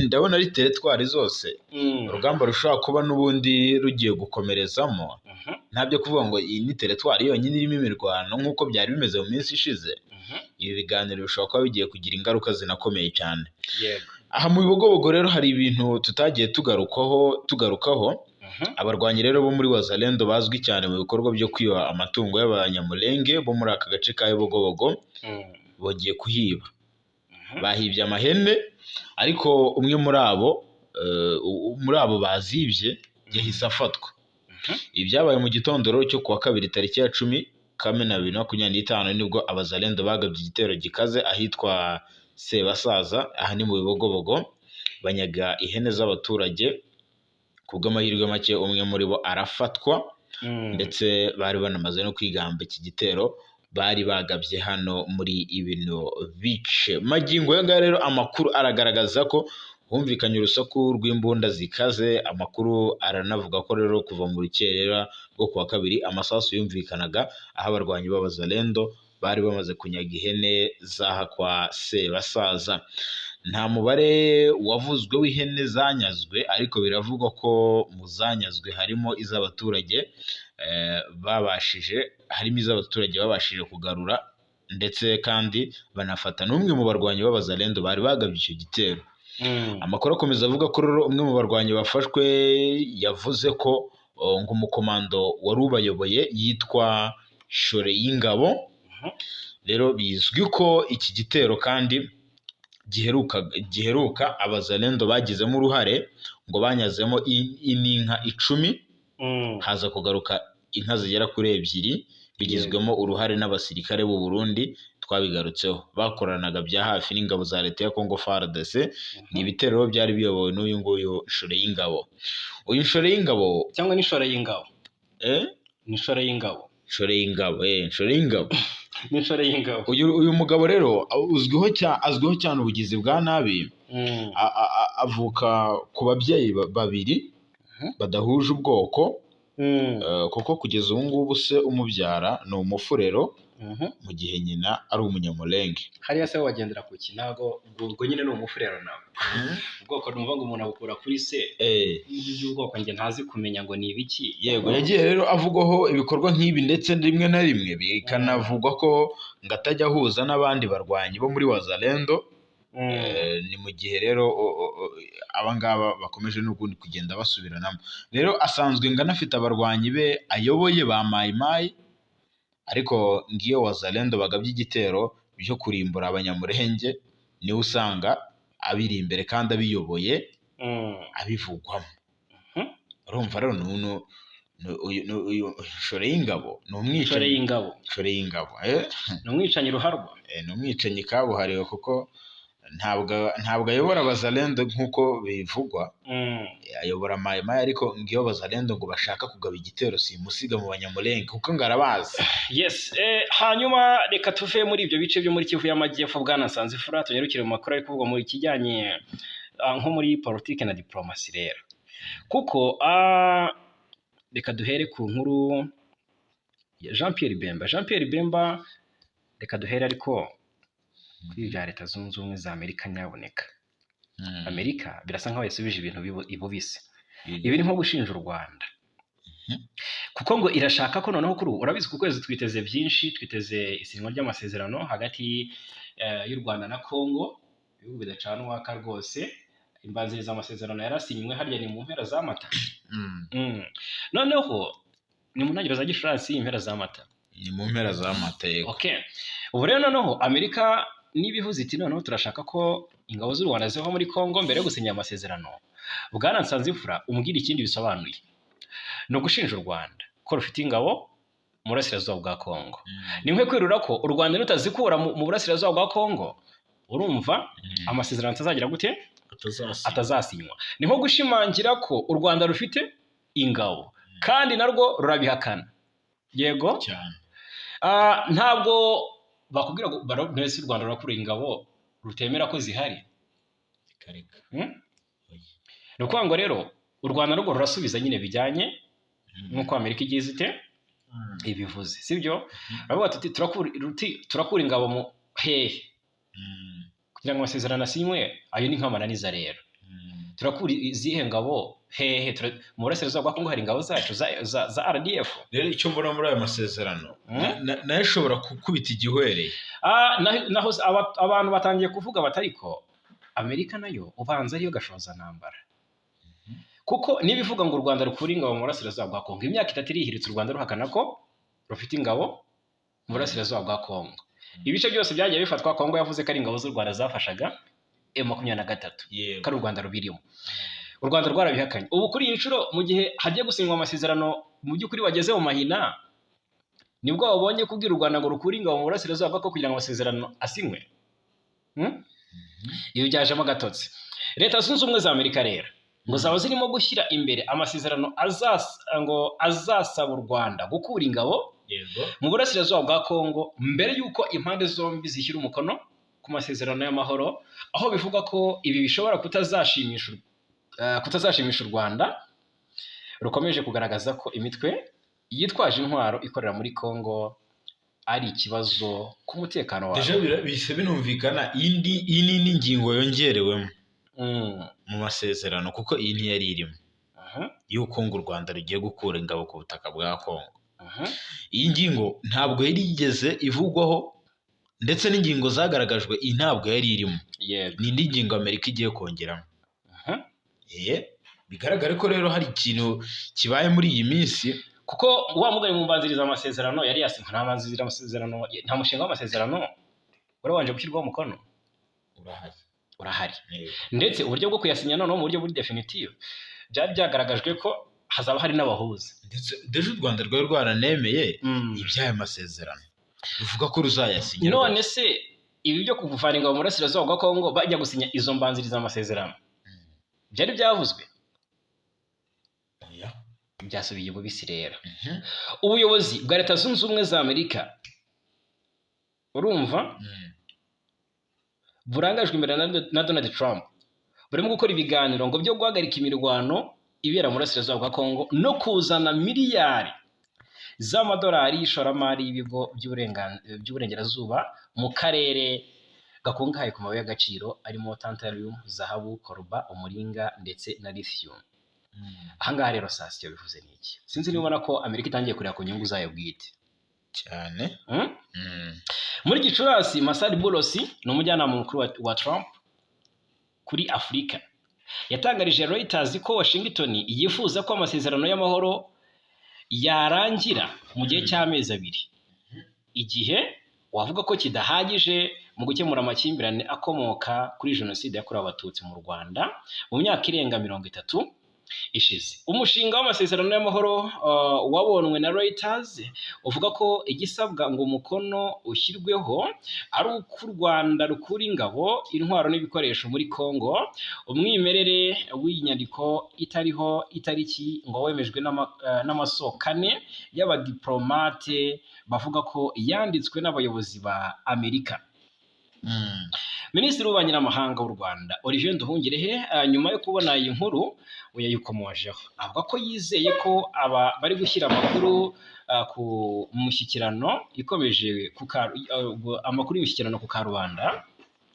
ndabona ari teritwari zose urugamba rushobora kuba n'ubundi rugiye gukomerezamo. Ntabyo kuvuga ngo iyi ni teritwari yonyine irimo imirwano nk'uko byari bimeze mu minsi ishize. Ibi biganiro bishobora kuba bigiye kugira ingaruka zinakomeye cyane. Yego. Aha mu Bibogobogo rero hari ibintu tutagiye tugarukaho. Abarwanyi rero bo muri Wazalendo bazwi cyane mu bikorwa byo kwiba amatungo y'Abanyamulenge bo muri aka gace ka Bibogobogo bagiye kuhiba. Bahibye amahene, ariko umwe muri abo bazibye yahise afatwa. Ibi byabaye mu gitondo cyo kuwa 2 tariki ya 10 Kamena 2025 nibwo Abazalendo bagabye igitero gikaze ahitwa Sebasaza, aha ni mu Bibogobogo, banyaga ihene z'abaturage. Kubw'amahirwe make umwe muri bo arafatwa, ndetse bari banamaze no kwigamba iki gitero bari bagabye hano muri ibino bice. Magingo yanga rero amakuru aragaragaza ko humvikanye urusaku rw'imbunda zikaze. Amakuru aranavuga ko rero kuva mu rukerera rwo kuwa 2 amasasu yumvikanaga aho abarwanyi b'Abazalendo bari bamaze kunyaga ihene zaha kwa Sebasaza. Nta mubare wavuzwe w'ihene zanyazwe, ariko biravugwa ko mu zanyazwe harimo iz'abaturage babashije kugarura, ndetse kandi banafata n'umwe mu barwanyi b'Abazalendo bari bagabye icyo gitero. Amakuru akomeza avuga ko rero umwe mu barwanyi bafashwe yavuze ko ngo umukomando wari ubayoboye yitwa Shoreyingabo. Rero bizwi ko iki gitero kandi giheruka Abazalendo bagizemo uruhare, ngo banyazemo inka 10, haza kugaruka inka zigera kuri 2 bigizwemo uruhare n'abasirikare b'u Burundi. Twabigarutseho bakoranaga bya hafi n'ingabo za leta ya Kongo FARDC. Ni ibitero byari biyobowe n'uyu nguyu Shoreyingabo. Uyu Shoreyingabo cyangwa ni Shoreyingabo ni Shoreyingabo ni Shoreyingabo. Uyu mugabo rero azwiho cyane ubugizi bwa nabi. Avuka ku babyeyi babiri badahuje ubwoko, kuko kugeza ubu ngubu se umubyara ni umufurero, mu gihe nyina ari umunyamulenge. Hariya se wagendera ku ki? Ntago ubwo nyine ni umufurero nawe. Ubwoko numva ngo umuntu abukura kuri se. Ubwoko nge ntazi kumenya ngo ni ibiki. Yego, yagiye rero avugwaho ibikorwa nk'ibi, ndetse rimwe na rimwe bikanavugwa ko ngo atajya ahuza n'abandi barwanyi bo muri Wazalendo. Ni mu gihe rero abangaba bakomeje n'ubundi kugenda basubiranamo. Rero asanzwe ngana afite abarwanyi be ayoboye ba Mayimayi, ariko ngiyo Wazalendo bagabye igitero byo kurimbura Abanyamulenge niwe usanga abiri imbere kandi abiyoboye abivugwamo. Urumva rero uyu Nshore y'ingabo ni umwicanyi. Nshore y'ingabo ni umwicanyi ruharwa, ni umwicanyi kabuhariwe kuko ntabwo ayobora abazalendo nk'uko bivugwa, ayobora Maimai, ariko ngiyo abazalendo ngo bashaka kugaba igitero simusiga mu Banyamulenge kuko ngo arabazi. Yes, hanyuma reka tuve muri ibyo bice byo muri Kivu y'Amajyepfo bwana Nsanzimfura tunyarukire mu makuru ari kuvugwa muri kijyanye nko muri politike na diplomasi rero, kuko reka duhere ku nkuru ya Jean Pierre Bemba, reka duhere ariko kuri bya Leta Zunze Ubumwe za Amerika. Nyaboneka Amerika birasa nkaho yasubije ibintu ibubise, ibi ni nko gushinja u Rwanda kuko ngo irashaka ko noneho kuri urabizi ku kwezi twiteze byinshi, twiteze isinywa ry'amasezerano hagati y'u Rwanda na Congo, ibihugu bidacana uwaka rwose. Imbanziriza amasezerano yarasinywe harya ni mu mpera za Mata. Noneho ni mu ntangiriro za Gicurasi, impera za Mata, ni mu mpera za Mata. Okay, ubu rero noneho Amerika n'ibihuza iti noneho turashaka ko ingabo z'u Rwanda ziva muri Congo mbere yo gusinya amasezerano. Bwana Nsanzimfura umbwira ikindi bisobanuye, no gushinja u Rwanda ko rufite ingabo mu burasirazuba bwa Congo. Ni nkwe kwirura ko u Rwanda rutazikura mu burasirazuba bwa Congo, urumva amasezerano atazagira gute, atazasinywa. Ni nko gushimangira ko u Rwanda rufite ingabo kandi narwo rurabihakana. Yego cyane. Ntabwo bakubwira ngo u Rwanda rurakura ingabo rutemera ko zihari. Ni ukuvuga ngo rero u Rwanda rwo rurasubiza nyine bijyanye nk'uko Amerika igize ite ibivuze, sibyo? Baravuga tuti turakura ingabo mu hehe kugira ngo amasezerano asinywe. Ayo ni nk'amananiza rero. Turakura izihe ngabo hehe? Mu burasirazuba bwa Kongo hari ingabo zacu za RDF. Rero icyo mbona muri aya masezerano nayo ishobora gukubita igihwereye. Naho abantu batangiye kuvuga batariko Amerika nayo ubanza ariyo gashoza ntambara, kuko nibivuga ngo u Rwanda rukura ingabo mu burasirazuba bwa Kongo, imyaka 3 irihiritse u Rwanda ruhakana ko rufite ingabo mu burasirazuba bwa Kongo. Ibice byose byagiye bifatwa, Kongo yavuze ko ari ingabo z'u Rwanda zafashaga M23, ko u Rwanda rubirimo. U Rwanda rwarabihakanye. Ubu kuri iyi nshuro mu gihe hagiye gusinywa amasezerano mu by'ukuri wageze mu mahina, nibwo wabonye kubwira u Rwanda ngo rukura ingabo mu burasirazuba bwa Kongo kugira ngo amasezerano asinywe. Iyo byajemo gatotsi. Leta Zunze Ubumwe za Amerika rero ngo zaba zirimo gushyira imbere amasezerano azasaba u Rwanda gukura ingabo mu burasirazuba bwa Kongo mbere y'uko impande zombi zishyira umukono ku masezerano y'amahoro, aho bivuga ko ibi bishobora kutazashimisha u Rwanda rukomeje kugaragaza ko imitwe yitwaje intwaro ikorera muri Kongo ari ikibazo ku mutekano wawe. Deja bise binumvikana iyi ni ingingo yongerewemo mu masezerano, kuko iyi ntiyari irimo y'uko ngo u Rwanda rugiye gukura ingabo ku butaka bwa Kongo. Iyi ngingo ntabwo yari igeze ivugwaho, ndetse n'ingingo zagaragajwe iyi ntabwo yari irimo. Ni indi ngingo Amerika igiye kongeramo. Bigaragara ko rero hari ikintu kibaye muri iyi minsi, kuko wa mugari mu mbanziriza amasezerano yari yasinywe. Nta mbanziriza amasezerano, nta mushinga w'amasezerano warabanje gushyirwaho umukono. Urahari. Ndetse uburyo bwo kuyasinya noneho mu buryo buri definitive byari byagaragajwe ko hazaba hari n'abahuza. Ndetse deje u Rwanda rwari rwaranemeye iby'aya masezerano, ruvuga ko ruzayasinya. None se ibi byo kuvana ingabo mu burasirazuba bwa Kongo bajya gusinya izo mbanziriza amasezerano byari byavuzwe? Byasubiye bubisi rero. Ubuyobozi bwa Leta Zunze Ubumwe za Amerika urumva burangajwe imbere na Donald Trump burimo gukora ibiganiro ngo byo guhagarika imirwano ibera mu burasirazuba bwa Kongo no kuzana miliyari z'amadolari y'ishoramari y'ibigo by'uburengerazuba mu karere gakungahaye ku mabuye y'agaciro arimo tantalum, zahabu, koruba, umuringa ndetse na lithium. Ahangaha rero sasiyo bivuze n'iki? Sinzi niba ubona ko Amerika itangiye kureba ku nyungu zayo bwite cyane. Muri Gicurasi, Masad Boulos ni umujyanama mukuru wa Trump kuri Afurika yatangarije Reuters ko Washington yifuza ko amasezerano y'amahoro yarangira mu gihe cy'amezi 2, igihe wavuga ko kidahagije mu gukemura amakimbirane akomoka kuri jenoside yakorewe abatutsi mu Rwanda mu myaka irenga 30 ishize. Umushinga w'amasezerano y'amahoro wabonwe na Reuters uvuga ko igisabwa ngo umukono ushyirweho ari uko u Rwanda rukura ingabo, intwaro n'ibikoresho muri Congo. Umwimerere w'inyandiko itariho itariki ngo wemejwe n'amasoko ane y'abadiplomate bavuga ko yanditswe n'abayobozi ba Amerika. Minisitiri w'ububanyi n'amahanga w'u Rwanda Olivier Nduhungirehe nyuma yo kubona iyi nkuru yayikomojeho avuga ko yizeye ko aba bari gushyira amakuru ku mushyikirano ikomeje amakuru y'umushyikirano ku karubanda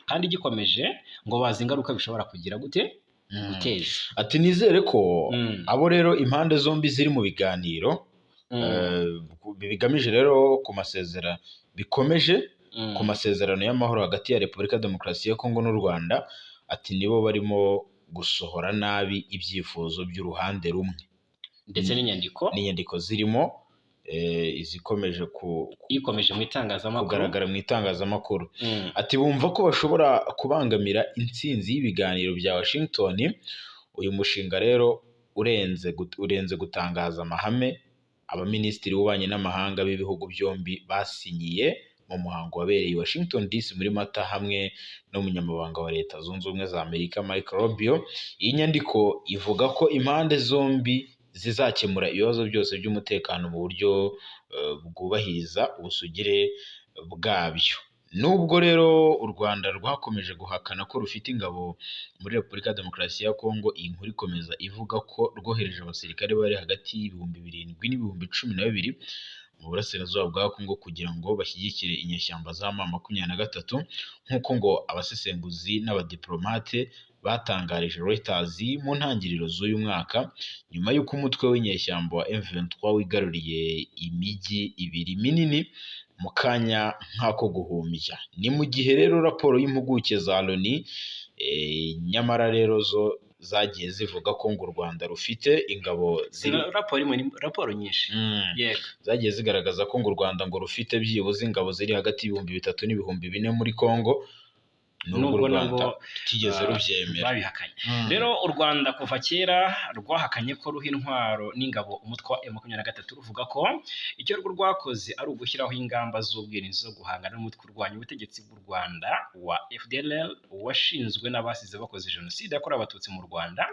kandi gikomeje ngo bazi ingaruka bishobora kugira gute guteza. Ati nizere ko abo rero impande zombi ziri mu biganiro bigamije rero ku masezerano bikomeje ku masezerano y'amahoro hagati ya Repubulika ya Demokarasi ya Kongo n'u Rwanda. Ati nibo barimo gusohora nabi ibyifuzo by'uruhande rumwe ndetse n'inyandiko zirimo izikomeje ikomeje mu itangazamakuru kugaragara mu itangazamakuru. Ati bumva ko bashobora kubangamira intsinzi y'ibiganiro bya Washington. Uyu mushinga rero urenze gutangaza amahame abaminisitiri w'ububanyi n'amahanga b'ibihugu byombi basinyiye mu muhango wabereye i Washington DC muri Mata hamwe n'umunyamabanga wa Leta Zunze Ubumwe za Amerika Marco Rubio. Iyi nyandiko ivuga ko impande zombi zizakemura ibibazo byose by'umutekano mu buryo bwubahiriza ubusugire bwabyo. Nubwo rero u Rwanda rwakomeje guhakana ko rufite ingabo muri Repubulika ya Demokarasi ya Kongo, iyi nkuru ikomeza ivuga ko rwohereje abasirikare bari hagati y'ibihumbi 7 n'ibihumbi 12 mu burasirazuba bwa Kongo kugira ngo bashyigikire inyeshyamba za M23 nk'uko ngo abasesenguzi n'abadiplomate batangarije Reuters mu ntangiriro z'uyu mwaka, nyuma y'uko umutwe w'inyeshyamba wa M23 wigaruriye imijyi 2 minini mu kanya nk'ako guhumbya. Ni mu gihe rero raporo y'impuguke za Loni nyamara rero zo zagiye zivuga ko ngo u Rwanda rufite ingabo raporo nyinshi zagiye zigaragaza ko ngo u Rwanda ngo rufite byibuze ingabo ziri hagati y'ibihumbi 3 n'ibihumbi 4 muri Kongo, nubwo u Rwanda rutigeze rubyemera babihakanye. Rero u Rwanda kuva kera rwahakanye ko ruha intwaro n'ingabo umutwe wa M23 ruvuga ko icyo rwo rwakoze ari ugushyiraho ingamba z'ubwirinzi zo guhangana n'umutwe urwanya ubutegetsi bw'u Rwanda wa FDLR washinzwe n'abasize bakoze jenoside yakorewe abatutsi mu Rwanda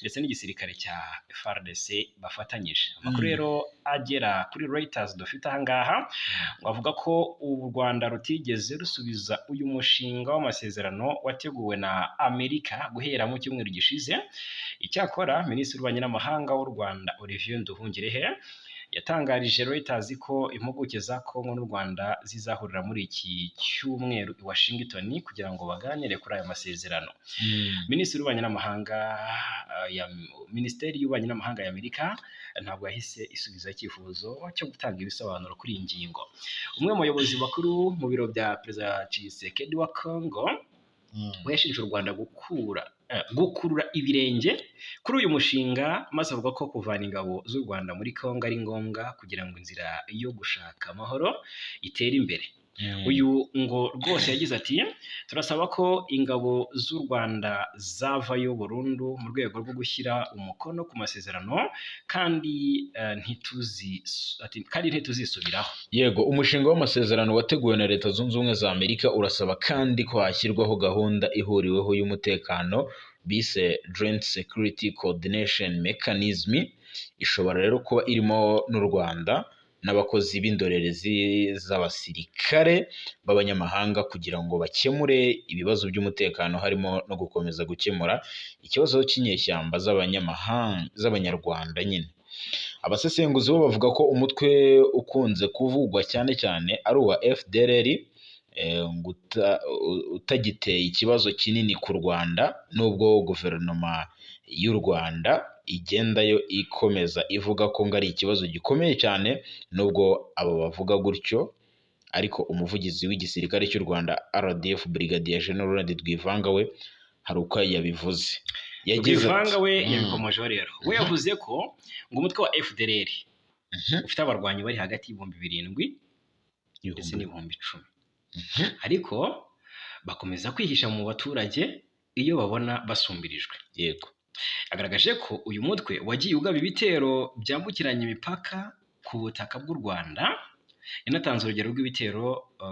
ndetse n'igisirikare cya FARDC bafatanyije. Amakuru rero agera kuri Reuters dufite aha ngaha bavuga ko u Rwanda rutigeze rusubiza uyu mushinga w'amasezerano wateguwe na Amerika guhera mu cyumweru gishize. Icyakora Minisitiri w'ububanyi n'amahanga w'u Rwanda Olivier Nduhungirehe yatangarije Reuters ko impuguke za Kongo n'u Rwanda zizahurira muri iki cyumweru i Washington kugira ngo baganire kuri aya masezerano. Minisitiri w'ububanyi n'amahanga Minisiteri y'ububanyi n'amahanga ya Amerika ntabwo yahise isubiza icyifuzo cyo gutanga ibisobanuro kuri iyi ngingo. Umwe mu bayobozi bakuru mu biro bya Perezida Tshisekedi wa Kongo yashinje u Rwanda gukurura ibirenge kuri uyu mushinga, maze avuga ko kuvana ingabo z'u Rwanda muri Kongo ari ngombwa kugira ngo inzira yo gushaka amahoro itere imbere. Uyu ngo rwose yagize ati turasaba ko ingabo z'u Rwanda zavayo burundu mu rwego rwo gushyira umukono ku masezerano kandi ntituzisubiraho. Yego, umushinga w'amasezerano wateguwe na Leta Zunze Ubumwe za Amerika urasaba kandi ko hashyirwaho gahunda ihuriweho y'umutekano bise Joint Security Coordination Mechanism. Ishobora rero kuba irimo n'u Rwanda n'abakozi b'indorerezi z'abasirikare b'abanyamahanga kugira ngo bakemure ibibazo by'umutekano, harimo no gukomeza gukemura ikibazo cy'inyeshyamba z'abanyarwanda nyine. Abasesenguzi bo bavuga ko umutwe ukunze kuvugwa cyane cyane ari uwa FDLR utagiteye ikibazo kinini ku Rwanda, nubwo guverinoma y'u Rwanda igendayo ikomeza ivuga ko ngo ari ikibazo gikomeye cyane. Nubwo abo bavuga gutyo, ariko umuvugizi w'igisirikare cy'u Rwanda RDF Brigadier General Rwivanga we hari uko yabivuze. Rwivanga we yabikomojeho rero, we yavuze ko ngo umutwe wa FDLR ufite abarwanyi bari hagati y'ibihumbi 7 ndetse n'ibihumbi 10, ariko bakomeza kwihisha mu baturage iyo babona basumbirijwe. yego Yagaragaje ko uyu mutwe wagiye ugaba ibitero byambukiranya imipaka ku butaka bw'u Rwanda, yanatanze urugero rw'ibitero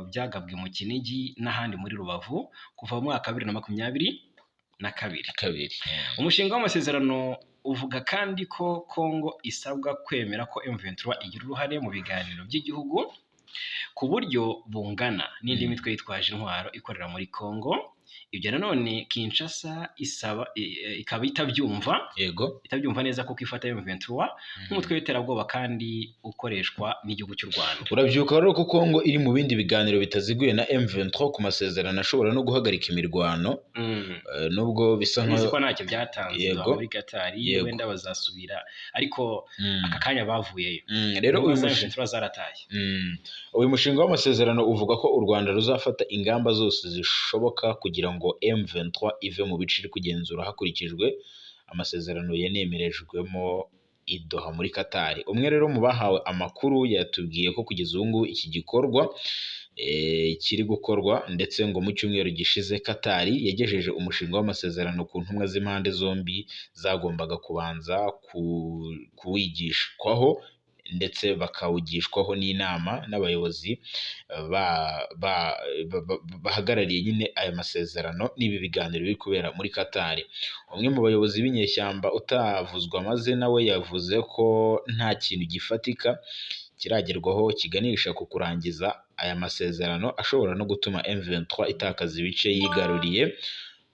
byagabwe mu Kinigi n'ahandi muri Rubavu kuva mu mwaka wa 2022. kabiri Umushinga w'amasezerano uvuga kandi ko Kongo isabwa kwemera ko M23 igira uruhare mu biganiro by'igihugu ku buryo bungana n'indi mitwe yitwaje intwaro ikorera muri Kongo. Ibyo nanone Kinshasa ikaba itabyumva neza kuko ifata M23 nk'umutwe w'iterabwoba kandi ukoreshwa n'igihugu cy'u Rwanda. Urabyuka rero ko Kongo iri mu bindi biganiro bitaziguye na M23 ku masezerano ashobora no guhagarika imirwano, nubwo bisa nko ntacyo byatanze muri Qatar, wenda bazasubira ariko aka kanya bavuyeyo. Rero uyu M23 zarataye. Uyu mushinga w'amasezerano uvuga ko u Rwanda ruzafata ingamba zose zishoboka kugira ngo M23 ive mu bice iri kugenzura hakurikijwe amasezerano yanemerejwemo i Doha muri Qatar. Umwe rero mu bahawe amakuru yatubwiye ko kugeza ubu ngubu iki gikorwa kiri gukorwa, ndetse ngo mu cyumweru gishize Qatar yagejeje umushinga w'amasezerano ku ntumwa z'impande zombi zagombaga kubanza kuwigishwaho ndetse bakawugishwaho n'inama n'abayobozi bahagarariye nyine aya masezerano n'ibi biganiro biri kubera muri Qatar. Umwe mu bayobozi b'inyeshyamba utavuzwe amazina we yavuze ko nta kintu gifatika kiragerwaho kiganisha ku kurangiza aya masezerano ashobora no gutuma M23 itakaza ibice yigaruriye.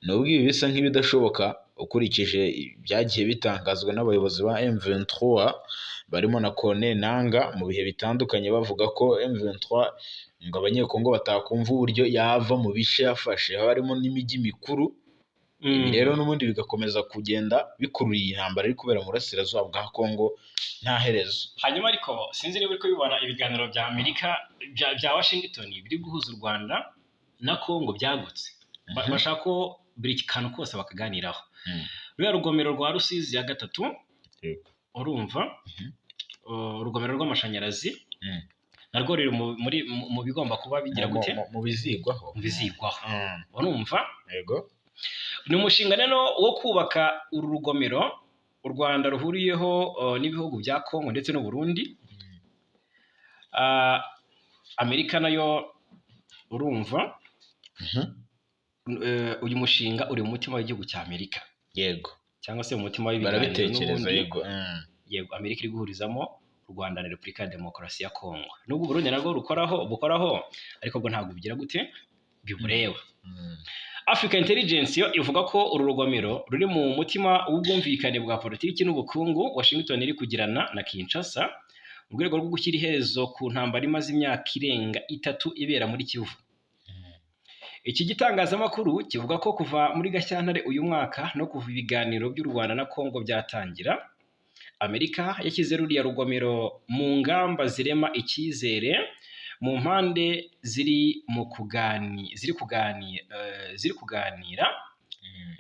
Nubwo ibi bisa nk'ibidashoboka ukurikije byagiye bitangazwa n'abayobozi ba M23 barimo na Kone Nanga mu bihe bitandukanye, bavuga ko M23 ngo abanyekongo batakumva uburyo yava mu bice yafashe, harimo n'imijyi mikuru. Ibi rero n'ubundi bigakomeza kugenda bikururiye intambara iri kubera mu burasirazuba bwa Kongo nta herezo. Hanyuma ariko sinzi niba uri kubibona ibiganiro bya Amerika bya Washington biri guhuza u Rwanda na Kongo byagutse. Bashaka ko buri kantu kose bakaganiraho. Ruriya rugomero rwa Rusizi ya gatatu, urumva urugomero rw'amashanyarazi narwo riri mu bigomba kuba bigira gute mu bizigwaho urumva. Ni umushinga rero wo kubaka uru rugomero u Rwanda ruhuriyeho n'ibihugu bya Kongo ndetse n'u Burundi. Amerika nayo urumva uyu mushinga uri mu mutima w'igihugu cya Amerika, cyangwa se mu mutima w'ibiganiro. Amerika iri guhurizamo u Rwanda na Repubulika ya Demokarasi ya Kongo. Nubwo Burundi narwo bukoraho ariko bwo ntabwo bigira gute bibureba. Africa Intelligence yo ivuga ko uru rugomero ruri mu mutima w'ubwumvikane bwa politiki n'ubukungu Washington iri kugirana na Kinshasa mu rwego rwo gushyira iherezo ku ntambara imaze imyaka irenga 3 ibera muri Kivu. Iki gitangazamakuru kivuga ko kuva muri Gashyantare uyu mwaka no kuva ibiganiro by'u Rwanda na Kongo byatangira, Amerika yashyize ruriya rugomero mu ngamba zirema icyizere mu mpande ziri kuganira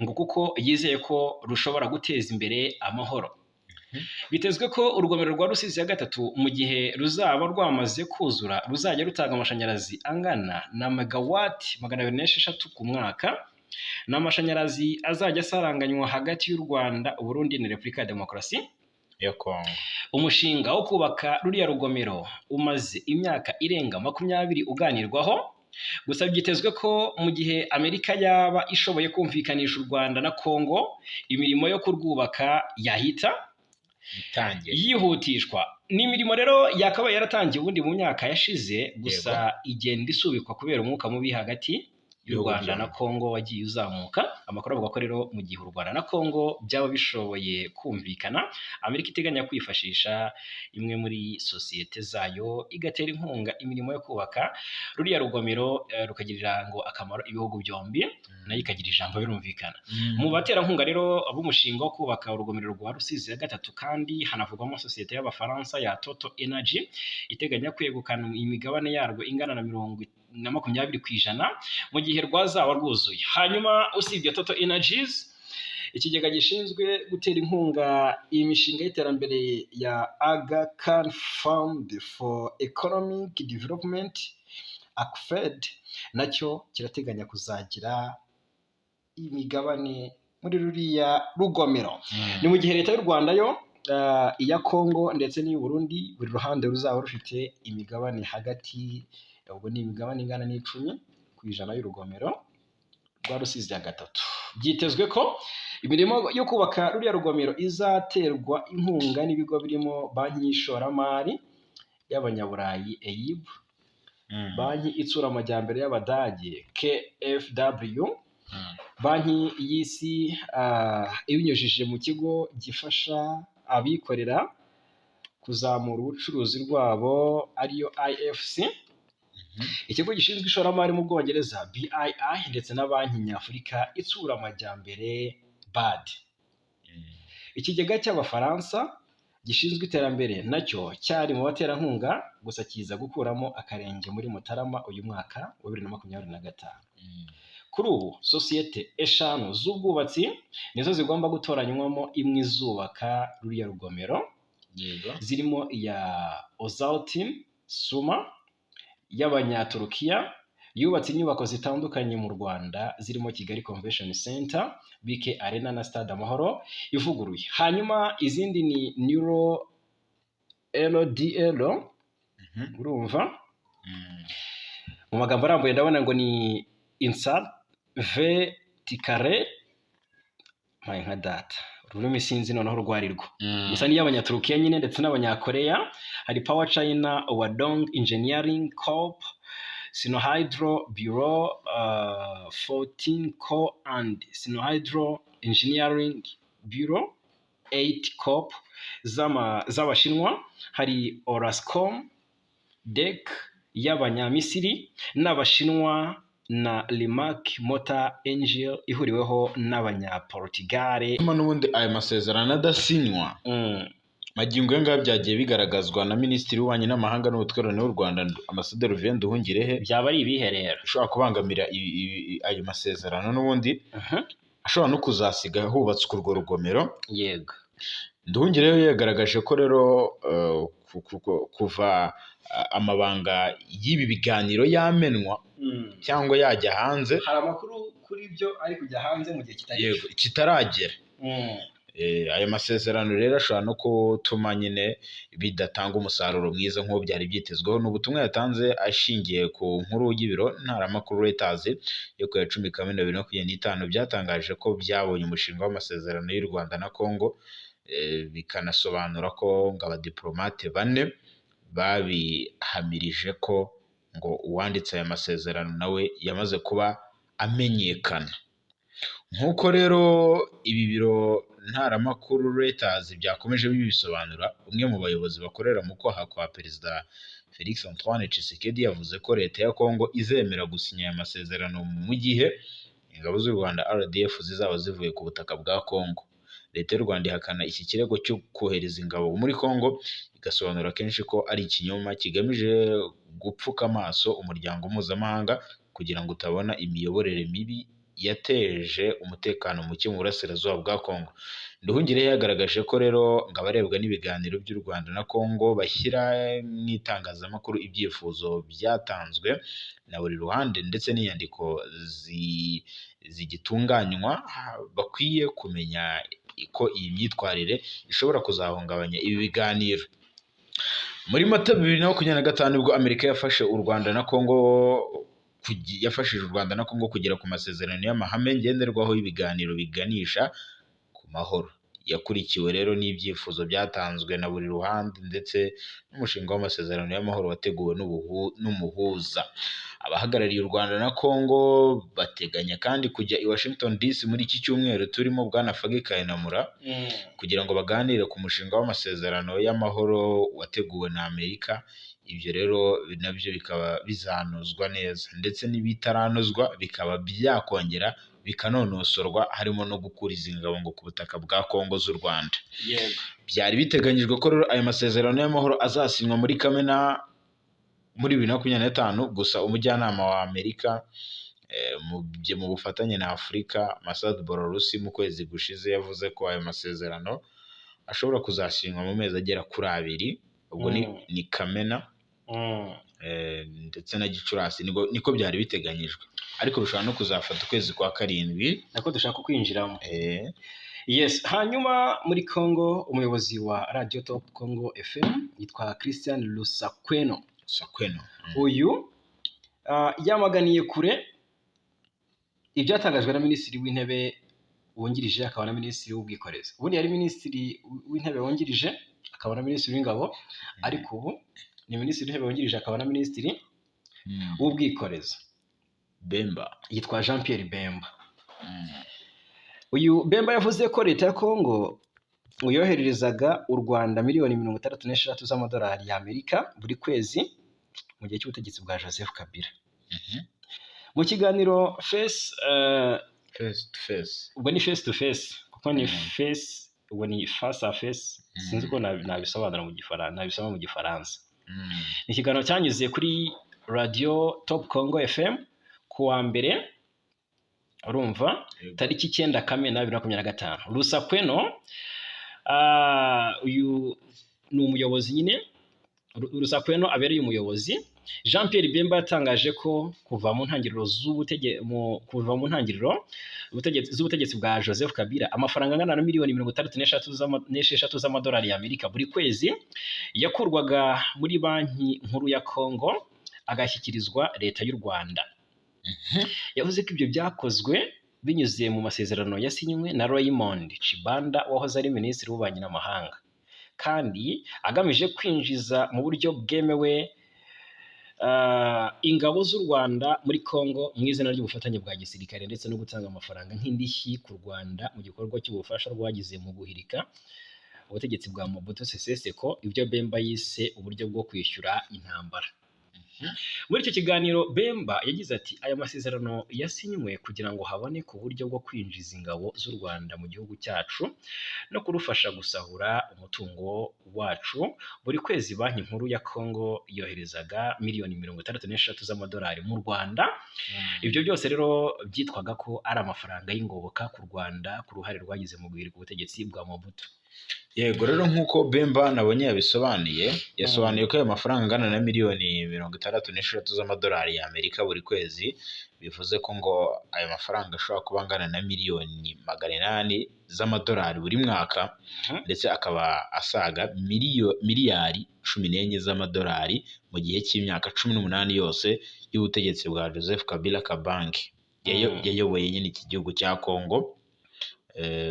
ngo kuko yizeye ko rushobora guteza imbere amahoro. Bitezwe ko urugomero rwa Rusizi ya gatatu mu gihe ruzaba rwamaze kuzura ruzajya rutanga amashanyarazi angana na megawati 206 ku mwaka, n'amashanyarazi azajya asaranganywa hagati y'u Rwanda, Burundi na Repubulika ya Demokarasi ya Kongo. Umushinga wo kubaka ruriya rugomero umaze imyaka irenga 20 uganirwaho, gusa byitezwe ko mu gihe Amerika yaba ishoboye kumvikanisha u Rwanda na Kongo, imirimo yo kurwubaka yahita yihutishwa. Ni imirimo rero yakabaye yaratangiye ubundi mu myaka yashize, gusa igenda isubikwa kubera umwuka mubi hagati y'u Rwanda na Kongo wagiye uzamuka. Amakuru avuga ko rero mu gihe u Rwanda na Kongo byaba bishoboye kumvikana, Amerika iteganya kwifashisha imwe muri sosiyete zayo igatera inkunga imirimo yo kubaka ruriya rugomero, rukagirira ngo akamaro ibihugu byombi, nayo ikagira ijambo birumvikana. Mu baterankunga rero b'umushinga wo kubaka urugomero rwa Rusizi ya gatatu kandi hanavugwamo sosiyete y'Abafaransa ya Total Energy iteganya kwegukana imigabane yarwo ingana na 20% mu gihe rwazaba rwuzuye. Hanyuma usibye Total Energies, ikigega gishinzwe gutera inkunga iyi mishinga y'iterambere ya Aga Khan Fund for Economic Development ACFED nacyo kirateganya kuzagira imigabane muri ruriya rugomero. Ni mu gihe leta y'u Rwanda yo iya Kongo ndetse n'iy'u Burundi buri ruhande ruzaba rufite imigabane hagati, ubwo ni imigabane ingana n'10% y'urugomero rwa Rusizi ya gatatu. Byitezwe ko imirimo yo kubaka ruriya rugomero izaterwa inkunga n'ibigo birimo banki y'ishoramari y'abanyaburayi EIB, banki itsura amajyambere y'Abadage KfW, banki y'isi ibinyujije mu kigo gifasha abikorera kuzamura ubucuruzi rwabo ariyo IFC, ikigo gishinzwe ishoramari mu Bwongereza BII, ndetse na banki nyafurika itsura amajyambere BAD. Ikigega cy'Abafaransa gishinzwe iterambere nacyo cyari mu baterankunga, gusa kiza gukuramo akarenge muri Mutarama uyu mwaka wa 2025. Kuri ubu sosiyete 5 z'ubwubatsi nizo zigomba gutoranywamo imwe izubaka ruriya rugomero, zirimo iya Ozaltin Suma y'Abanyaturukiya yubatse inyubako zitandukanye mu Rwanda zirimo Kigali Convention Center, BK Arena na Stade Amahoro ivuguruye. Hanyuma izindi ni Neuro LDL, urumva mu magambo arambuye ndabona ngo ni Insat Verticale nka data ururimi sinzi noneho rwarirwo, gusa ni y'Abanyaturukiya nyine ndetse n'Abanyakoreya. Hari Power China, Wadong Engineering Corp, Sinohydro Bureau 14 Co and Sinohydro Engineering Bureau 8 Corp z'Abashinwa. Hari Orascom DEC y'Abanyamisiri n'Abashinwa na Rimac Motor Angel ihuriweho n'Abanyaportugal. N'ubundi aya masezerano adasinywa magingo y'ingabo byagiye bigaragazwa na Minisitiri w'Ububanyi n'Amahanga n'Ubutwererane w'u Rwanda Ambasaderi Vivienne Nduhungirehe. Byaba ari ibiherero ushobora kubangamira ayo masezerano n'ubundi ashobora no kuzasiga hubatswe urwo rugomero. Yego, Nduhungirehe yagaragaje ko rero kuva amabanga y'ibi biganiro yamenwa cyangwa yajya hanze, hari amakuru kuri byo ari kujya hanze mu gihe kitaragera. Aya masezerano rero ashobora no gutuma nyine bidatanga umusaruro mwiza nk'uwo byari byitezweho. Ni ubutumwa yatanze ashingiye ku nkuru y'ibiro ntaramakuru Reuters yo ku ya 10 Kamena 2025 byatangaje ko byabonye umushinga w'amasezerano y'u Rwanda na Kongo, bikanasobanura ko ngo abadiplomate 4 babihamirije ko ngo uwanditse aya masezerano nawe yamaze kuba amenyekana. Nk'uko rero ibi biro ntaramakuru Reuters byakomeje bibisobanura, umwe mu bayobozi bakorera mu kwaha kwa Perezida Felix Antoine Tshisekedi yavuze ko leta ya Kongo izemera gusinya aya masezerano mu gihe ingabo z'u Rwanda RDF zizaba zivuye ku butaka bwa Kongo. Leta y'u Rwanda ihakana iki kirego cyo kohereza ingabo muri Kongo, igasobanura kenshi ko ari ikinyoma kigamije gupfuka amaso umuryango mpuzamahanga kugira ngo utabona imiyoborere mibi yateje umutekano muke mu burasirazuba bwa Kongo. Nduhungirehe yagaragaje ko rero ngo abarebwa n'ibiganiro by'u Rwanda na Kongo bashyira mu itangazamakuru ibyifuzo byatanzwe na buri ruhande ndetse n'inyandiko zigitunganywa, bakwiye kumenya ko iyi myitwarire ishobora kuzahungabanya ibi biganiro. Muri Mata 2025 nibwo Amerika yafashije u Rwanda na Kongo kugera ku masezerano y'amahame ngenderwaho y'ibiganiro biganisha ku mahoro. Yakurikiwe rero n'ibyifuzo byatanzwe na buri ruhande ndetse n'umushinga w'amasezerano y'amahoro wateguwe n'umuhuza. Abahagarariye u Rwanda na Kongo bateganya kandi kujya i Washington DC muri iki cyumweru turimo Bwana Fagi Kayinamura kugira ngo baganire ku mushinga w'amasezerano y'amahoro wateguwe na Amerika. Ibyo rero nabyo bikaba bizanozwa neza ndetse n'ibitaranozwa bikaba byakongera bikanonosorwa, harimo no gukura izi ngabo ngo ku butaka bwa Kongo z'u Rwanda. Byari biteganyijwe ko rero ayo masezerano y'amahoro azasinywa muri Kamena muri 2025, gusa umujyanama wa Amerika mu bufatanye na Afurika Masad Bororusi mu kwezi gushize yavuze ko ayo masezerano ashobora kuzasinywa mu mezi agera kuri 2, ubwo ni Kamena ndetse na Gicurasi niko byari biteganyijwe, ariko bishobora no kuzafata ukwezi kwa karindwi nako dushaka kwinjiramo. Yes, hanyuma muri Congo umuyobozi wa Radio Top Congo FM yitwa Christian Lusakweno. Uyu yamaganiye kure ibyatangajwe na minisitiri w'intebe wungirije akaba na minisitiri w'ubwikorezi. Ubundi yari minisitiri w'intebe wungirije akaba na minisitiri w'ingabo, ariko ubu ni minisitiri w'intebe wungirije akaba na minisitiri w'ubwikorezi. Bemba yitwa Jean Pierre Bemba. Uyu Bemba yavuze ko leta ya Congo yohererezaga u Rwanda miliyoni 36 z'amadolari y'Amerika buri kwezi mu gihe cy'ubutegetsi bwa Joseph Kabila. Mu kiganiro face to face, ubwo ni face to face kuko ni face, ubwo ni face à face, sinzi ko nabisobanura mu Gifaransa, nabisoma mu Gifaransa. Ni ikiganiro cyanyuze kuri Radio Top Congo FM ku wa mbere, urumva, tariki 9 Kamena 2025. Lusakweno uyu ni umuyobozi nyine, Lusakweno abereye umuyobozi. Jean Pierre Bemba yatangaje ko kuva mu ntangiriro z'ubutegetsi bwa Joseph Kabila amafaranga angana na miliyoni 36 z'amadolari y'Amerika buri kwezi yakurwaga muri banki nkuru ya Congo agashyikirizwa leta y'u Rwanda. Yavuze ko ibyo byakozwe binyuze mu masezerano yasinywe na Raymond Chibanda wahoze ari minisitiri w'ububanyi n'amahanga, kandi agamije kwinjiza mu buryo bwemewe ingabo z'u Rwanda muri Congo mu izina ry'ubufatanye bwa gisirikare ndetse no gutanga amafaranga nk'indishyi ku Rwanda mu gikorwa cy'ubufasha rwagize mu guhirika ubutegetsi bwa Mobutu Sese Seko, ibyo Bemba yise uburyo bwo kwishyura intambara. Muri icyo kiganiro Bemba yagize ati aya masezerano yasinywe kugira ngo haboneke uburyo bwo kwinjiza ingabo z'u Rwanda mu gihugu cyacu no kurufasha gusahura umutungo wacu. Buri kwezi banki nkuru ya Congo yoherezaga miliyoni 36 z'amadolari mu Rwanda. Ibyo byose rero byitwaga ko ari amafaranga y'ingoboka ku Rwanda ku ruhare rwagize mu guhirika ubutegetsi bwa Mobutu. Yego rero nk'uko Bemba nabonye yasobanuye ko ayo mafaranga angana na miliyoni 66 z'amadolari y'Amerika buri kwezi, bivuze ko ngo ayo mafaranga ashobora kuba angana na miliyoni 800 z'amadolari buri mwaka, ndetse akaba asaga miliyari 14 z'amadolari mu gihe cy'imyaka 18 yose y'ubutegetsi bwa Joseph Kabila Kabange yayoboye nyine iki gihugu cya Congo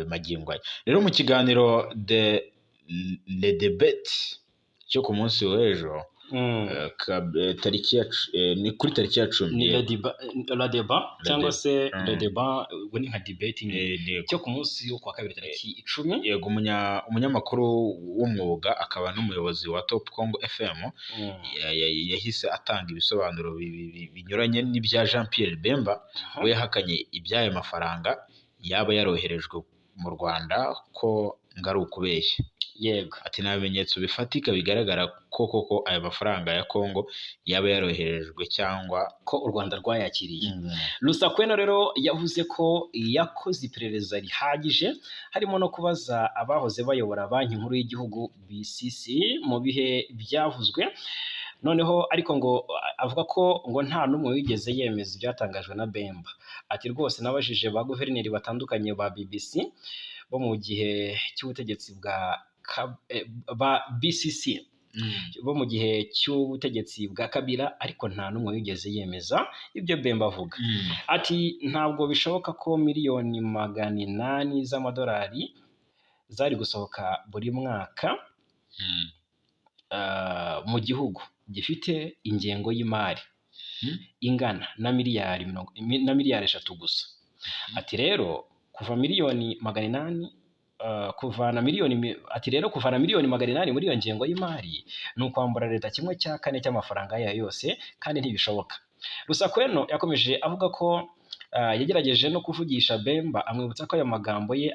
magingo aya. Rero mu kiganiro le debate cyo ku munsi w'ejo ni kuri tariki ya 10 ni la débat cyangwa se le débat, ubwo ni nka debating cyo ku munsi wo kwa kabiri tariki 10. Yego, umunyamakuru w'umwuga akaba n'umuyobozi wa Top Congo FM yahise atanga ibisobanuro binyuranye n'ibya Jean Pierre Bemba, we yahakanye iby'ayo mafaranga yaba yaroherejwe mu Rwanda ko ngari ukubeshya. Yego, ati nta bimenyetso bifatika bigaragara ko koko aya mafaranga ya Congo yaba yaroherejwe cyangwa ko u Rwanda rwayakiriye. Lusakweno rero yavuze ko yakoze iperereza rihagije, harimo no kubaza abahoze bayobora banki nkuru y'igihugu BCC mu bihe byavuzwe. Noneho ariko ngo avuga ko ngo nta n'umwe wigeze yemeza ibyatangajwe na Bemba. Ati rwose nabajije ba guverineri batandukanye ba BBC bo mu gihe cy'ubutegetsi ba BCC bo mu gihe cy'ubutegetsi bwa Kabila, ariko nta n'umwe wigeze yemeza ibyo Bemba avuga. Ati ntabwo bishoboka ko miliyoni 800 z'amadolari zari gusohoka buri mwaka mu gihugu gifite ingengo y'imari ingana na miliyari 3 gusa. Ati rero kuvana miliyoni 800 muri iyo ngengo y'imari ni ukwambura leta 1/4 cy'amafaranga yayo yose, kandi ntibishoboka. Lusakweno yakomeje avuga ko yagerageje no kuvugisha Bemba amwibutsa ko aya magambo ye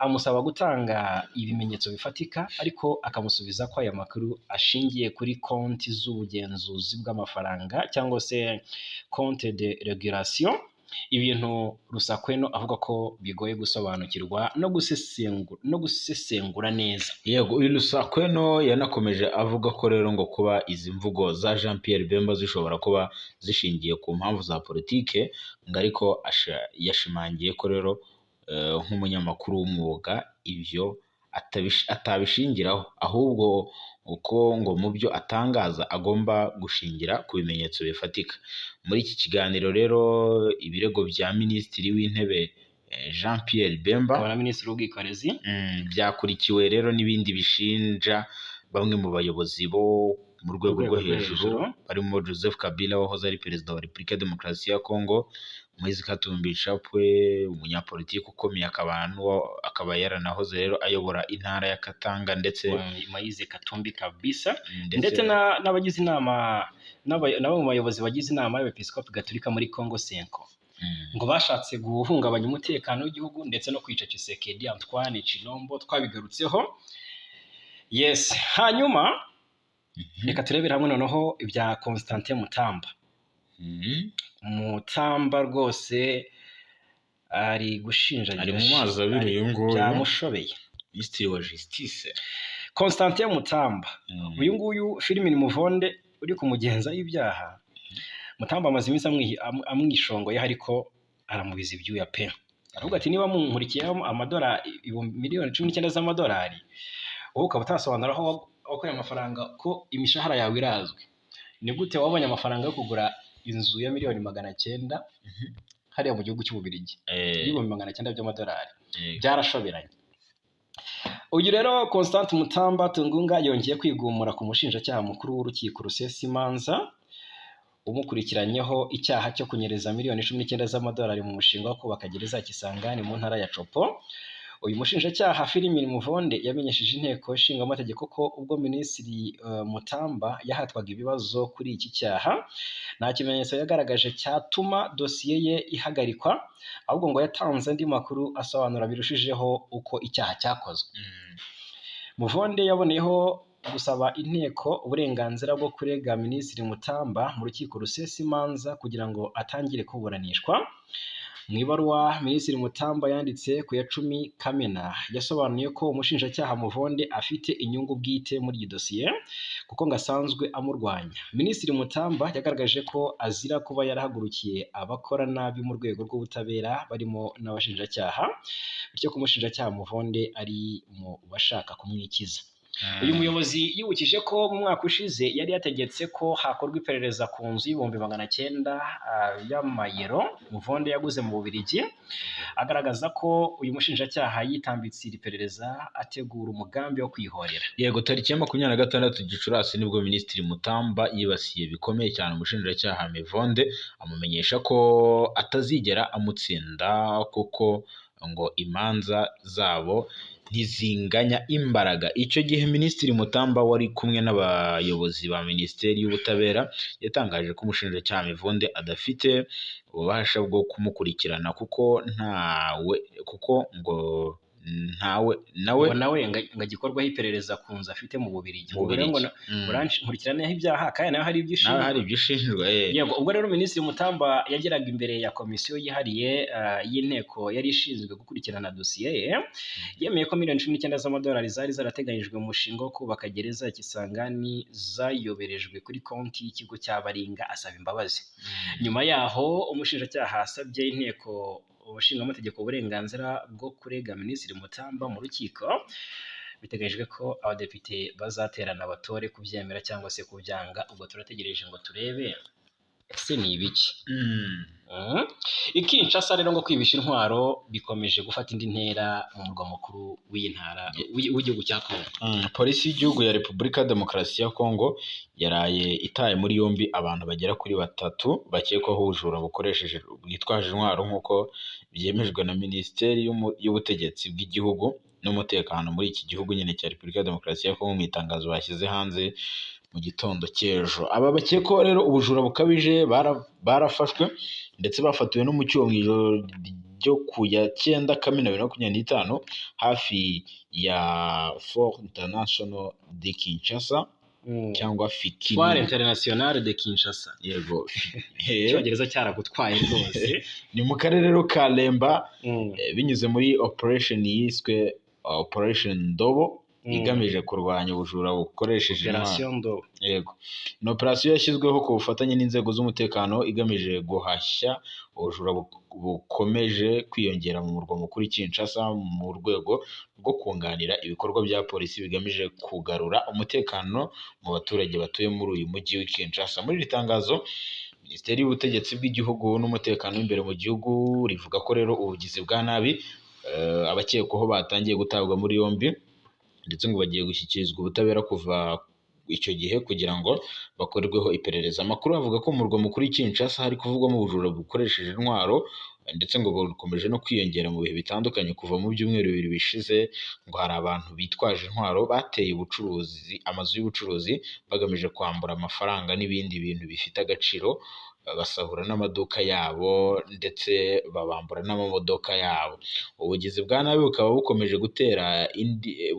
amusaba gutanga ibimenyetso bifatika, ariko akamusubiza ko aya makuru ashingiye kuri konti z'ubugenzuzi bw'amafaranga cyangwa se compte de régulation ibintu Rusakweno avuga ko bigoye gusobanukirwa no gusesengura neza. Yego, uyu Rusakweno yanakomeje avuga ko rero ngo kuba izi mvugo za Jean Pierre Bemba zishobora kuba zishingiye ku mpamvu za politike, ngo ariko yashimangiye ko rero nk'umunyamakuru w'umwuga ibyo atabishingiraho, ahubwo uko ngo mu byo atangaza agomba gushingira ku bimenyetso bifatika. Muri iki kiganiro rero ibirego bya Minisitiri w'Intebe Jean Pierre Bemba akaba na Minisitiri w'Ubwikorezi byakurikiwe rero n'ibindi bishinja bamwe mu bayobozi bo mu rwego rwo hejuru barimo Joseph Kabila wahoze ari perezida wa Repubulika ya Demokarasi ya Kongo, Moise Katumbi Chapwe umunyapolitiki ukomeye, akaba yaranahoze rero ayobora intara ya Katanga, ndetse Moise Katumbi kabisa, ndetse n'abagize inama nabo mu bayobozi bagize inama y'Abepiskopi Gatolika muri Kongo Senko ngo bashatse guhungabanya umutekano w'igihugu ndetse no kwica Tshisekedi Antoine Chilombo. Twabigarutseho. Yes, hanyuma reka turebere hamwe noneho ibya Constantin Mutamba. Mutamba rwose ari gushinja, ari mu mazi abiri uyu nguyu byamushobeye. Minisitiri wa Justice Constantin Mutamba, uyu nguyu Firmin Muvonde uri kumugenza y'ibyaha. Mutamba amaze iminsi amwishongoye ariko aramubiza ibyuya pe. Aravuga ati niba munkurikiyeho miliyoni 19 z'amadolari, wowe ukaba utasobanura aho wakoreye amafaranga ko imishahara yawe irazwi, ni gute wabonye amafaranga yo kugura inzu ya miliyoni 900 hariya mu gihugu cy'Ububiligi y'ibihumbi 900 by'amadolari? Byarashoberanye. Uyu rero Constantin Mutamba Tungunga yongeye kwigumura ku mushinjacyaha mukuru w'urukiko rusesa imanza umukurikiranyeho icyaha cyo kunyereza miliyoni 19 z'amadolari mu mushinga wo kubaka gereza ya Kisangani mu ntara ya Chopo. Uyu mushinjacyaha Firmin Muvonde yamenyesheje inteko ishinga amategeko ko ubwo Minisitiri Mutamba yahatwaga ibibazo kuri iki cyaha nta kimenyetso yagaragaje cyatuma dosiye ye ihagarikwa, ahubwo ngo yatanze andi makuru asobanura birushijeho uko icyaha cyakozwe. Muvonde yaboneyeho gusaba inteko uburenganzira bwo kurega Minisitiri Mutamba mu rukiko rusesa imanza kugira ngo atangire kuburanishwa. Mu ibaruwa Minisitiri Mutamba yanditse ku ya 10 Kamena yasobanuye ko umushinjacyaha Muvonde afite inyungu bwite muri iyi dosiye kuko ngo asanzwe amurwanya. Minisitiri Mutamba yagaragaje ko azira kuba yarahagurukiye abakora nabi mu rwego rw'ubutabera barimo n'abashinjacyaha, bityo ko umushinjacyaha Muvonde ari mu bashaka kumwikiza. Uyu muyobozi yibukije ko mu mwaka ushize yari yategetse ko hakorwa iperereza ku nzu y'ibihumbi 900 y'amayero Muvonde yaguze mu Bubiligi, agaragaza ko uyu mushinjacyaha yitambitse iri perereza ategura umugambi wo kwihorera. Yego, tariki ya 26 Gicurasi nibwo Minisitiri Mutamba yibasiye bikomeye cyane umushinjacyaha Muvonde amumenyesha ko atazigera amutsinda kuko ngo imanza zabo ntizinganya imbaraga. Icyo gihe Minisitiri Mutamba wari kumwe n'abayobozi ba Minisiteri y'Ubutabera yatangaje ko umushinjacyaha Muvonde adafite ububasha bwo kumukurikirana kuko nawe ngo agikorwaho iperereza ku nzu afite mu Bubiligi. Ubwo rero ngo nkurikiranaho ibyaha kandi nawe hari ibyo ushinjwa. Yego, ubwo rero Minisitiri Mutamba yageraga imbere ya komisiyo yihariye y'inteko yari ishinzwe gukurikirana dosiye ye, yemeye ko miliyoni 19 z'amadolari zari zarateganyijwe mu mushinga wo kubaka gereza ya Kisangani zayoberejwe kuri konti y'ikigo cya Baringa, asaba imbabazi. Nyuma yaho umushinjacyaha asabye inteko ubushinga amategeko uburenganzira bwo kurega Minisitiri Mutamba mu rukiko. Biteganyijwe ko abadepite bazaterana batore kubyemera cyangwa se kubyanga. Ubwo turategereje ngo turebe ese ni ibiki. Kinshasa rero ngo kwibisha intwaro bikomeje gufata indi ntera mu murwa mukuru w'intara w'igihugu cya Kongo. Polisi y'igihugu ya Repubulika ya Demokarasi ya Kongo yaraye itaye muri yombi abantu bagera kuri 3 bakekwaho ubujura bwitwaje intwaro nk'uko byemejwe na Minisiteri y'Ubutegetsi bw'igihugu n'umutekano muri iki gihugu nyine cya Repubulika ya Demokarasi ya Kongo mu itangazo bashyize hanze mu gitondo cy'ejo. Aba bakekwaho rero ubujura bukabije barafashwe ndetse bafatiwe no mu cyuho mu ijoro ryo ku ya 9 Kamena 2025 hafi ya Fort International de Kinshasa cyangwa Fikini Foire Internationale de Kinshasa. yego Icyongereza cyaragutwaye rwose. ni mu karere rero ka Lemba binyuze muri operation yiswe Operation Ndobo igamije kurwanya ubujura bukoresheje Operation Ndobo. Yego. Ni operasiyo yashyizweho ku bufatanye n'inzego z'umutekano igamije guhashya ubujura bukomeje kwiyongera mu murwa mukuru Kinshasa mu rwego rwo kunganira ibikorwa bya polisi bigamije kugarura umutekano mu baturage batuye muri uyu mujyi wa Kinshasa. Muri iri tangazo Minisiteri y'Ubutegetsi bw'Igihugu n'Umutekano w'imbere mu gihugu rivuga ko rero ubugizi bwa nabi abakekwaho batangiye gutabwa muri yombi ndetse ngo bagiye gushyikirizwa ubutabera kuva icyo gihe kugira ngo bakorerweho iperereza. Amakuru avuga ko mu murwa mukuru Kinshasa hari kuvugwamo ubujura bukoresheje intwaro ndetse ngo bukomeje no kwiyongera mu bihe bitandukanye. Kuva mu byumweru 2 bishize ngo hari abantu bitwaje intwaro bateye amazu y'ubucuruzi bagamije kwambura amafaranga n'ibindi bintu bifite agaciro, basahura n'amaduka yabo ndetse babambura n'amamodoka yabo. Ubugizi bwa nabi bukaba bukomeje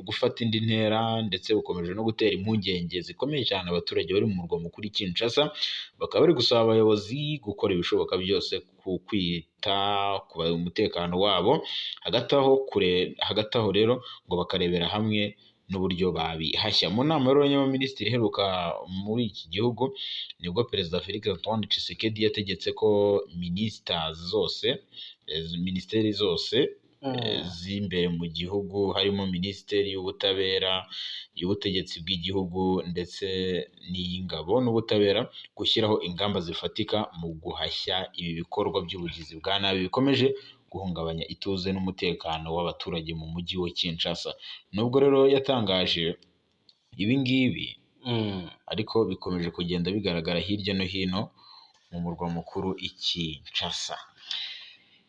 gufata indi ntera ndetse bukomeje no gutera impungenge zikomeye cyane abaturage bari mu murwa mukuru Kinshasa. Bakaba bari gusaba abayobozi gukora ibishoboka byose ku kwita ku umutekano wabo, hagati aho rero ngo bakarebera hamwe n'uburyo babihashya. Mu nama y'abaminisitiri iheruka muri iki gihugu nibwo Perezida Felix Antoine Tshisekedi yategetse ko minisiteri zose z'imbere mu gihugu harimo Minisiteri y'Ubutabera, y'Ubutegetsi bw'Igihugu ndetse n'iy'Ingabo n'Ubutabera gushyiraho ingamba zifatika mu guhashya ibi bikorwa by'ubugizi bwa nabi bikomeje guhungabanya ituze n'umutekano w'abaturage mu mujyi wa Kinshasa. Nubwo rero yatangaje ibi ngibi ariko bikomeje kugenda bigaragara hirya no hino mu murwa mukuru Kinshasa.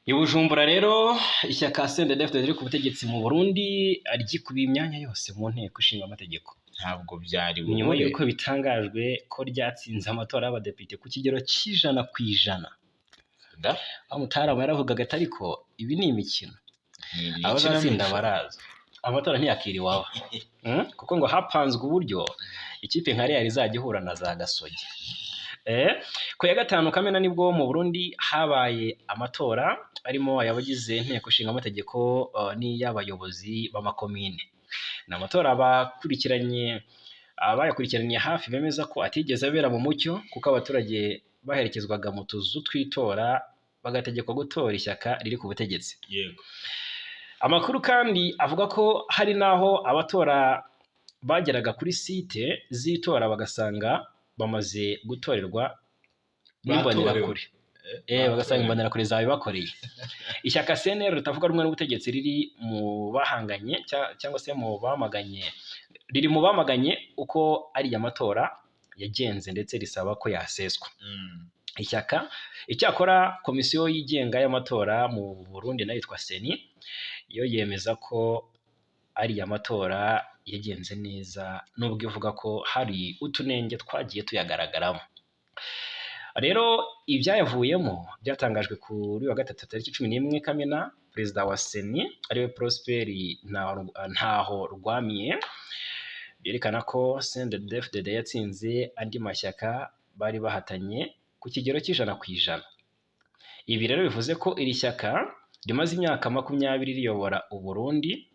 I Bujumbura rero ishyaka CNDD-FDD riri ku butegetsi mu Burundi ryikubiye imyanya yose mu nteko ishinga amategeko. Ntabwo byari nyuma y'uko bitangajwe ko ryatsinze amatora y'abadepite ku kigero c'100%. Aho Mutarama yaravugaga ati ariko ibi ni imikino, abazatsinda baraza, amatora ntiyakira iwabo kuko ngo hapanzwe uburyo ikipe nka Real izajya ihura na za Gasogi. Ku ya 5 Kamena nibwo mu Burundi habaye amatora arimo ayabagize inteko ishinga amategeko n'iy'abayobozi b'amakomine. Ni amatora abayakurikiranye hafi bemeza ko atigeze abera mu mucyo kuko abaturage baherekezwaga mu tuzu tw'itora bagategekwa gutora ishyaka riri ku butegetsi. Amakuru kandi avuga ko hari naho abatora bageraga kuri site z'itora bagasanga bamaze gutorerwa n'imbonerakure. Bagasanga imbonerakure zawe bakoreye. Ishyaka CNL ritavuga rumwe n'ubutegetsi riri mu bahanganye cyangwa se riri mu bamaganye uko ari amatora yagenze ndetse risaba ko yaseswa. Icyakora komisiyo yigenga y'amatora mu Burundi nayo yitwa Seni yo yemeza ko ari amatora yagenze neza nubwo ivuga ko hari utunenge twagiye tuyagaragaramo. Rero ibyayavuyemo byatangajwe kuri wa 3 tariki 11 Kamena. Perezida wa Seni ariwe Prosper Ntahorwamiye byerekana ko CNDD-FDD yatsinze andi mashyaka bari bahatanye ku kigero c'100%. Ibi rero bivuze ko iri shyaka rimaze imyaka 20 riyobora Uburundi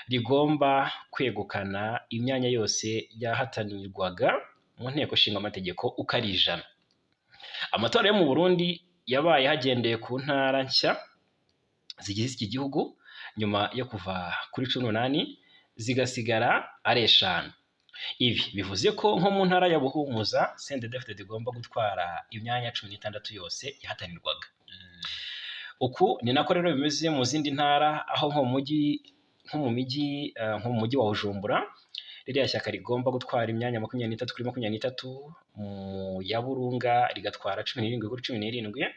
rigomba kwegukana imyanya yose yahatanirwaga mu nteko ishinga amategeko uko ari 100. Amatora yo mu Burundi yabaye hagendeye ku ntara nshya zigize iki gihugu nyuma yo kuva kuri 18 zigasigara ari 5. Ibi bivuze ko nko mu ntara ya Buhumuza CNDD-FDD igomba gutwara imyanya 16 yose yahatanirwaga. Uku ni nako rero bimeze mu zindi ntara aho nko mu mujyi wa Bujumbura ririya shyaka rigomba gutwara imyanya 23 kuri 23, mu ya Burunga rigatwara 17 kuri 17,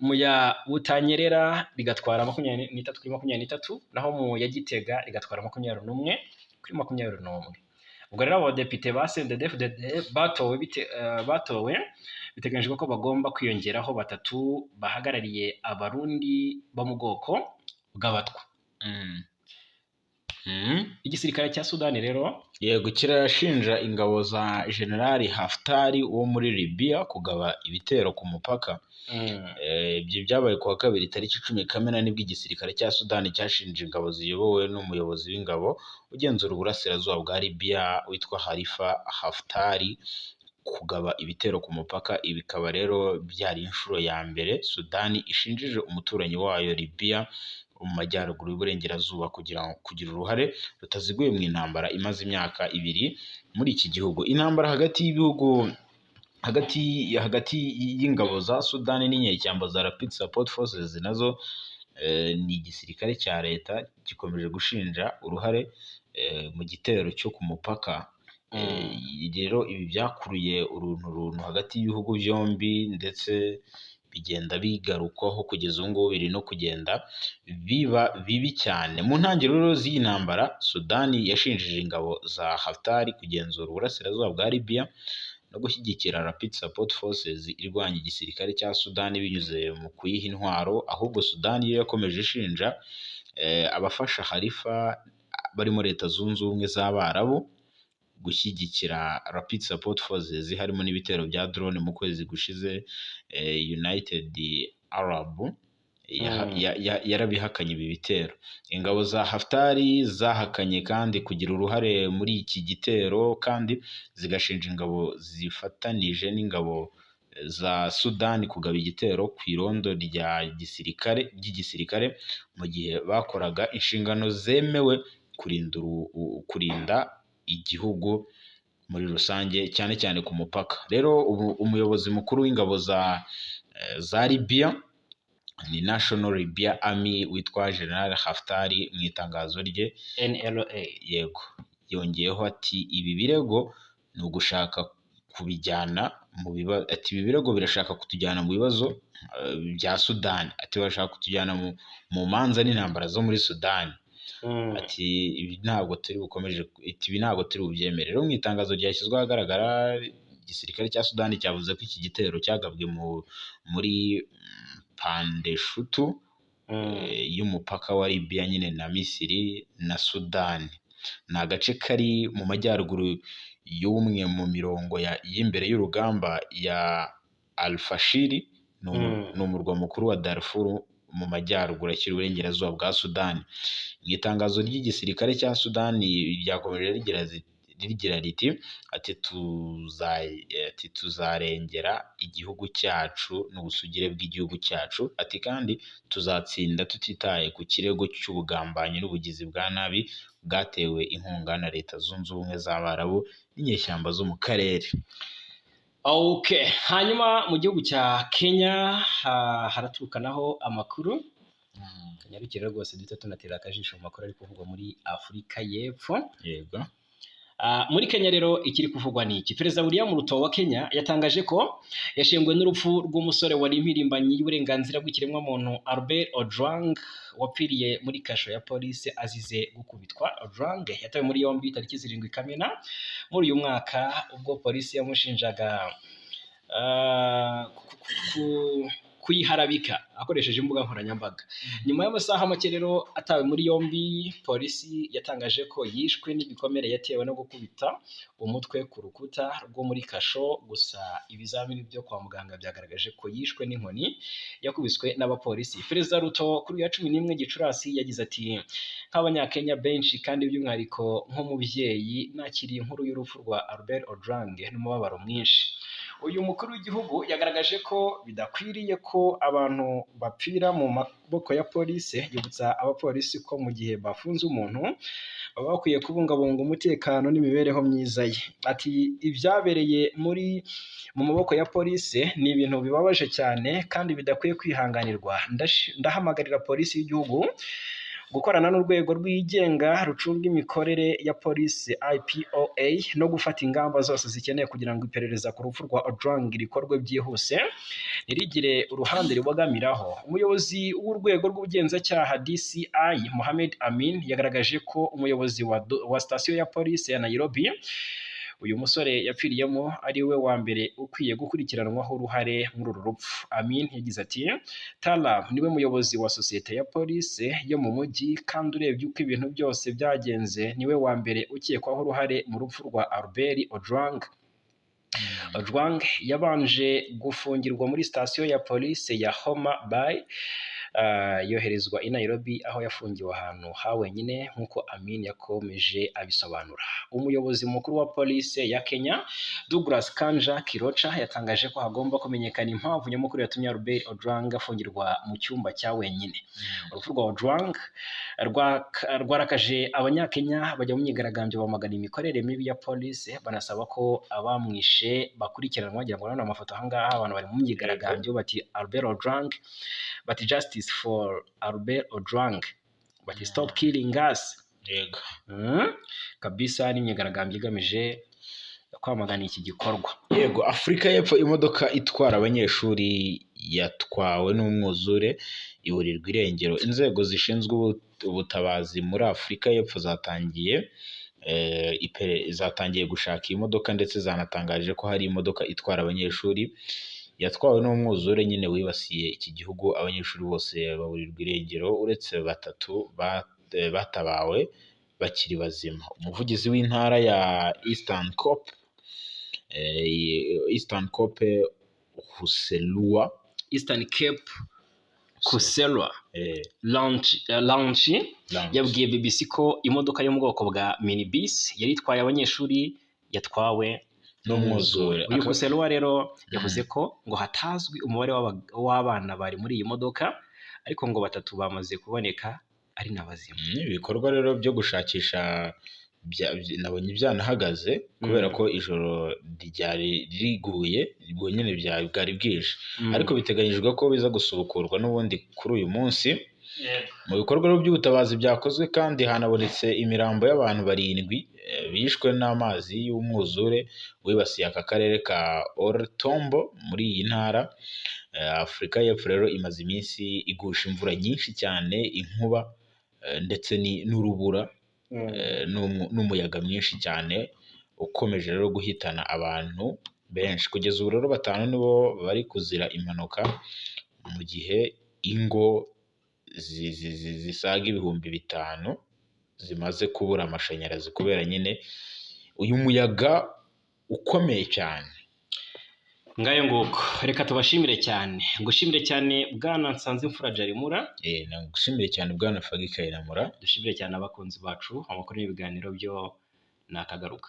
mu ya Butanyerera rigatwara 23 kuri 23, naho mu ya Gitega rigatwara 21 kuri 21. Ubwo rero abadepite ba CNDD-FDD batowe biteganyijwe ko bagomba kwiyongeraho 3 bahagarariye abarundi bo mu bwoko bw'abatwa. Igisirikare cya Sudani rero yego kirashinja ingabo za Generali Haftar wo muri Libya kugaba ibitero ku mupaka. Ibyo byabaye kuwa kabiri tariki 10 Kamena nibwo igisirikare cya Sudani cyashinje ingabo ziyobowe n'umuyobozi w'ingabo ugenzura uburasirazuba bwa Libya witwa Khalifa Haftar kugaba ibitero ku mupaka. Ibi bikaba rero byari inshuro ya mbere Sudani ishinjije umuturanyi wayo Libya mu majyaruguru y'uburengerazuba kugira uruhare rutaziguye mu intambara imaze imyaka 2 muri iki gihugu. Intambara hagati y'ibihugu hagati y'ingabo za Sudani n'inyeshyamba za Rapid Support Forces nazo ni igisirikare cya leta gikomeje gushinja uruhare mu gitero cyo ku mupaka. Rero ibi byakuruye urunturuntu hagati y'ibihugu byombi ndetse bigenda bigarukwaho kugeza ubu ngubu biri no kugenda biba bibi cyane. Mu ntangiriro z'iyi ntambara Sudani yashinjije ingabo za Haftar kugenzura uburasirazuba bwa Libya no gushyigikira Rapid Support Forces irwanya igisirikare cya Sudani binyuze mu kuyiha intwaro. Ahubwo Sudani yo yakomeje ishinja abafasha Khalifa barimo Leta Zunze Ubumwe z'Abarabu gushyigikira Rapid Support Forces harimo n'ibitero bya drone mu kwezi gushize. United Arab yarabihakanye ibi bitero. Ingabo za Haftar zahakanye kandi kugira uruhare muri iki gitero kandi zigashinja ingabo zifatanije n'ingabo za Sudani kugaba igitero ku irondo ry'igisirikare mu gihe bakoraga inshingano zemewe kurinda igihugu muri rusange cyane cyane ku mupaka. Rero umuyobozi mukuru w'ingabo za Libya ni National Libya Army witwa General Haftar mu itangazo rye NLA yego yongeyeho ati ibi birego ni ugushaka kubijyana mu bibazo. Ati ibi birego birashaka kutujyana mu bibazo bya Sudani. Ati barashaka kutujyana mu manza n'intambara zo muri Sudani. Ati ibi ntabwo turi bubyemere. Rero mu itangazo ryashyizwe ahagaragara igisirikare cya Sudani cyavuze ko iki gitero cyagabwe muri Pandeshutu y'umupaka wa Libya nyine na Misiri na Sudani. Ni agace kari mu majyaruguru y'umwe mu mirongo y'imbere y'urugamba ya Al-Fashir. Ni umurwa mukuru wa Darfur mu majyaruguru ashyira uburengerazuba bwa Sudani. Mu itangazo ry'igisirikare cya Sudani ryakomeje rigira riti ati tuzarengera igihugu cyacu n'ubusugire bw'igihugu cyacu. Ati kandi tuzatsinda tutitaye ku kirego cy'ubugambanyi n'ubugizi bwa nabi bwatewe inkunga na Leta Zunze Ubumwe z'Abarabu n'inyeshyamba zo mu karere. Okay, hanyuma mu gihugu cya Kenya haraturukanaho amakuru. Kanyarukira rwose duhita tunatera akajisho mu makuru ari kuvugwa muri Afurika y'Epfo. Yego. Muri Kenya rero ikiri kuvugwa ni iki? Perezida William Ruto wa Kenya yatangaje ko yashenguwe n'urupfu rw'umusore wari impirimbanyi y'uburenganzira bw'ikiremwamuntu Albert Ojwang wapfiriye muri kasho ya polisi azize gukubitwa. Ojwang yatawe muri yombi tariki 7 Kamena muri uyu mwaka ubwo polisi yamushinjaga kuyiharabika akoresheje imbuga nkoranyambaga. Nyuma y'amasaha make rero atawe muri yombi, polisi yatangaje ko yishwe n'ibikomere yatewe no gukubita umutwe ku rukuta rwo muri kasho. Gusa ibizamini byo kwa muganga byagaragaje ko yishwe n'inkoni yakubiswe n'abapolisi. Perezida Ruto kuri ya 11 Gicurasi yagize ati nk'abanyakenya benshi kandi by'umwihariko nk'umubyeyi nakiriye inkuru y'urupfu rwa Albert Ojwang n'umubabaro mwinshi. Uyu mukuru w'igihugu yagaragaje ko bidakwiriye ko abantu bapfira mu maboko ya polisi. Yibutsa abapolisi ko mu gihe bafunze umuntu baba bakwiye kubungabunga umutekano n'imibereho myiza ye. Ati ibyabereye mu maboko ya polisi ni ibintu bibabaje cyane kandi bidakwiye kwihanganirwa. Ndahamagarira polisi y'igihugu gukorana n'urwego rwigenga rucunga imikorere ya polisi IPOA no gufata ingamba zose zikenewe kugira ngo iperereza ku rupfu rwa Ojwang rikorwe byihuse ntirigire uruhande ribogamiraho. Umuyobozi w'urwego rw'ubugenzacyaha DCI Mohamed Amin yagaragaje ko umuyobozi wa sitasiyo ya polisi ya Nairobi uyu musore yapfiriyemo ari we wa mbere ukwiye gukurikiranwaho uruhare muri uru rupfu. Amin yagize ati Talam niwe muyobozi wa sosiyete ya polisi yo mu mujyi kandi urebye uko ibintu byose byagenze niwe wa mbere ukekwaho uruhare mu rupfu rwa Albert Ojwang. Ojwang yabanje gufungirwa muri sitasiyo ya polisi ya Homa Bay yoherezwa i Nairobi aho yafungiwe ahantu ha wenyine nk'uko Amin yakomeje abisobanura. Umuyobozi mukuru wa polisi ya Kenya Douglas Kanja Kirocha yatangaje ko hagomba kumenyekana impamvu nyamukuru yatumye Albert Ojwang afungirwa mu cyumba cya wenyine. Urupfu rwa Ojwang rwarakaje abanyakenya bajya mu myigaragambyo bamagana imikorere mibi ya polisi banasaba ko abamwishe bakurikiranwa. Wagira ngo urabona amafoto aha ngaha abantu bari mu myigaragambyo bati Albert Ojwang, bati justice for Albert Ojwang, bati stop killing us. Yego. Kabisa n'imyigaragambyo igamije kwamagana iki gikorwa. Yego, Afurika y'Epfo imodoka itwara abanyeshuri yatwawe n'umwuzure iburirwa irengero. Inzego zishinzwe ubutabazi muri Afurika y'Epfo zatangiye gushaka iyi modoka ndetse zanatangaje ko hari imodoka itwara abanyeshuri yatwawe n'umwuzure nyine wibasiye iki gihugu. Abanyeshuri bose baburirwa irengero uretse 3 batabawe bakiri bazima. Umuvugizi w'intara ya Eastern Cape Kuselwa Launch yabwiye BBC ko imodoka yo mu bwoko bwa minibus yari itwaye abanyeshuri yatwawe n'umwuzure. Uyu Kuselwa rero yavuze ko ngo hatazwi umubare w'abana bari muri iyi modoka ariko ngo 3 bamaze kuboneka ari n'abazima. Ibikorwa rero byo gushakisha nabonye byanahagaze kubera ko ijoro ryari riguye nyine bwari bwije, ariko biteganyijwe ko biza gusubukurwa n'ubundi kuri uyu munsi. Mu bikorwa by'ubutabazi byakozwe kandi hanabonetse imirambo y'abantu 7 bishwe n'amazi y'umwuzure wibasiye aka karere ka Ortombo muri iyi ntara. Afurika y'Epfo rero imaze iminsi igusha imvura nyinshi cyane, inkuba ndetse n'urubura n'umuyaga mwinshi cyane ukomeje rero guhitana abantu benshi. Kugeza ubu rero 5 nibo bari kuzira impanuka mu gihe ingo zisaga 5,000 zimaze kubura amashanyarazi kubera nyine uyu muyaga ukomeye cyane. Ngayo nguko, reka tubashimire cyane. Ngushimire cyane bwana Nsanzimfura Jarimura. Ngushimire cyane bwana Fagi Kayinamura. Dushimire cyane abakunzi bacu, amakuru n'ibiganiro byo nakagaruka.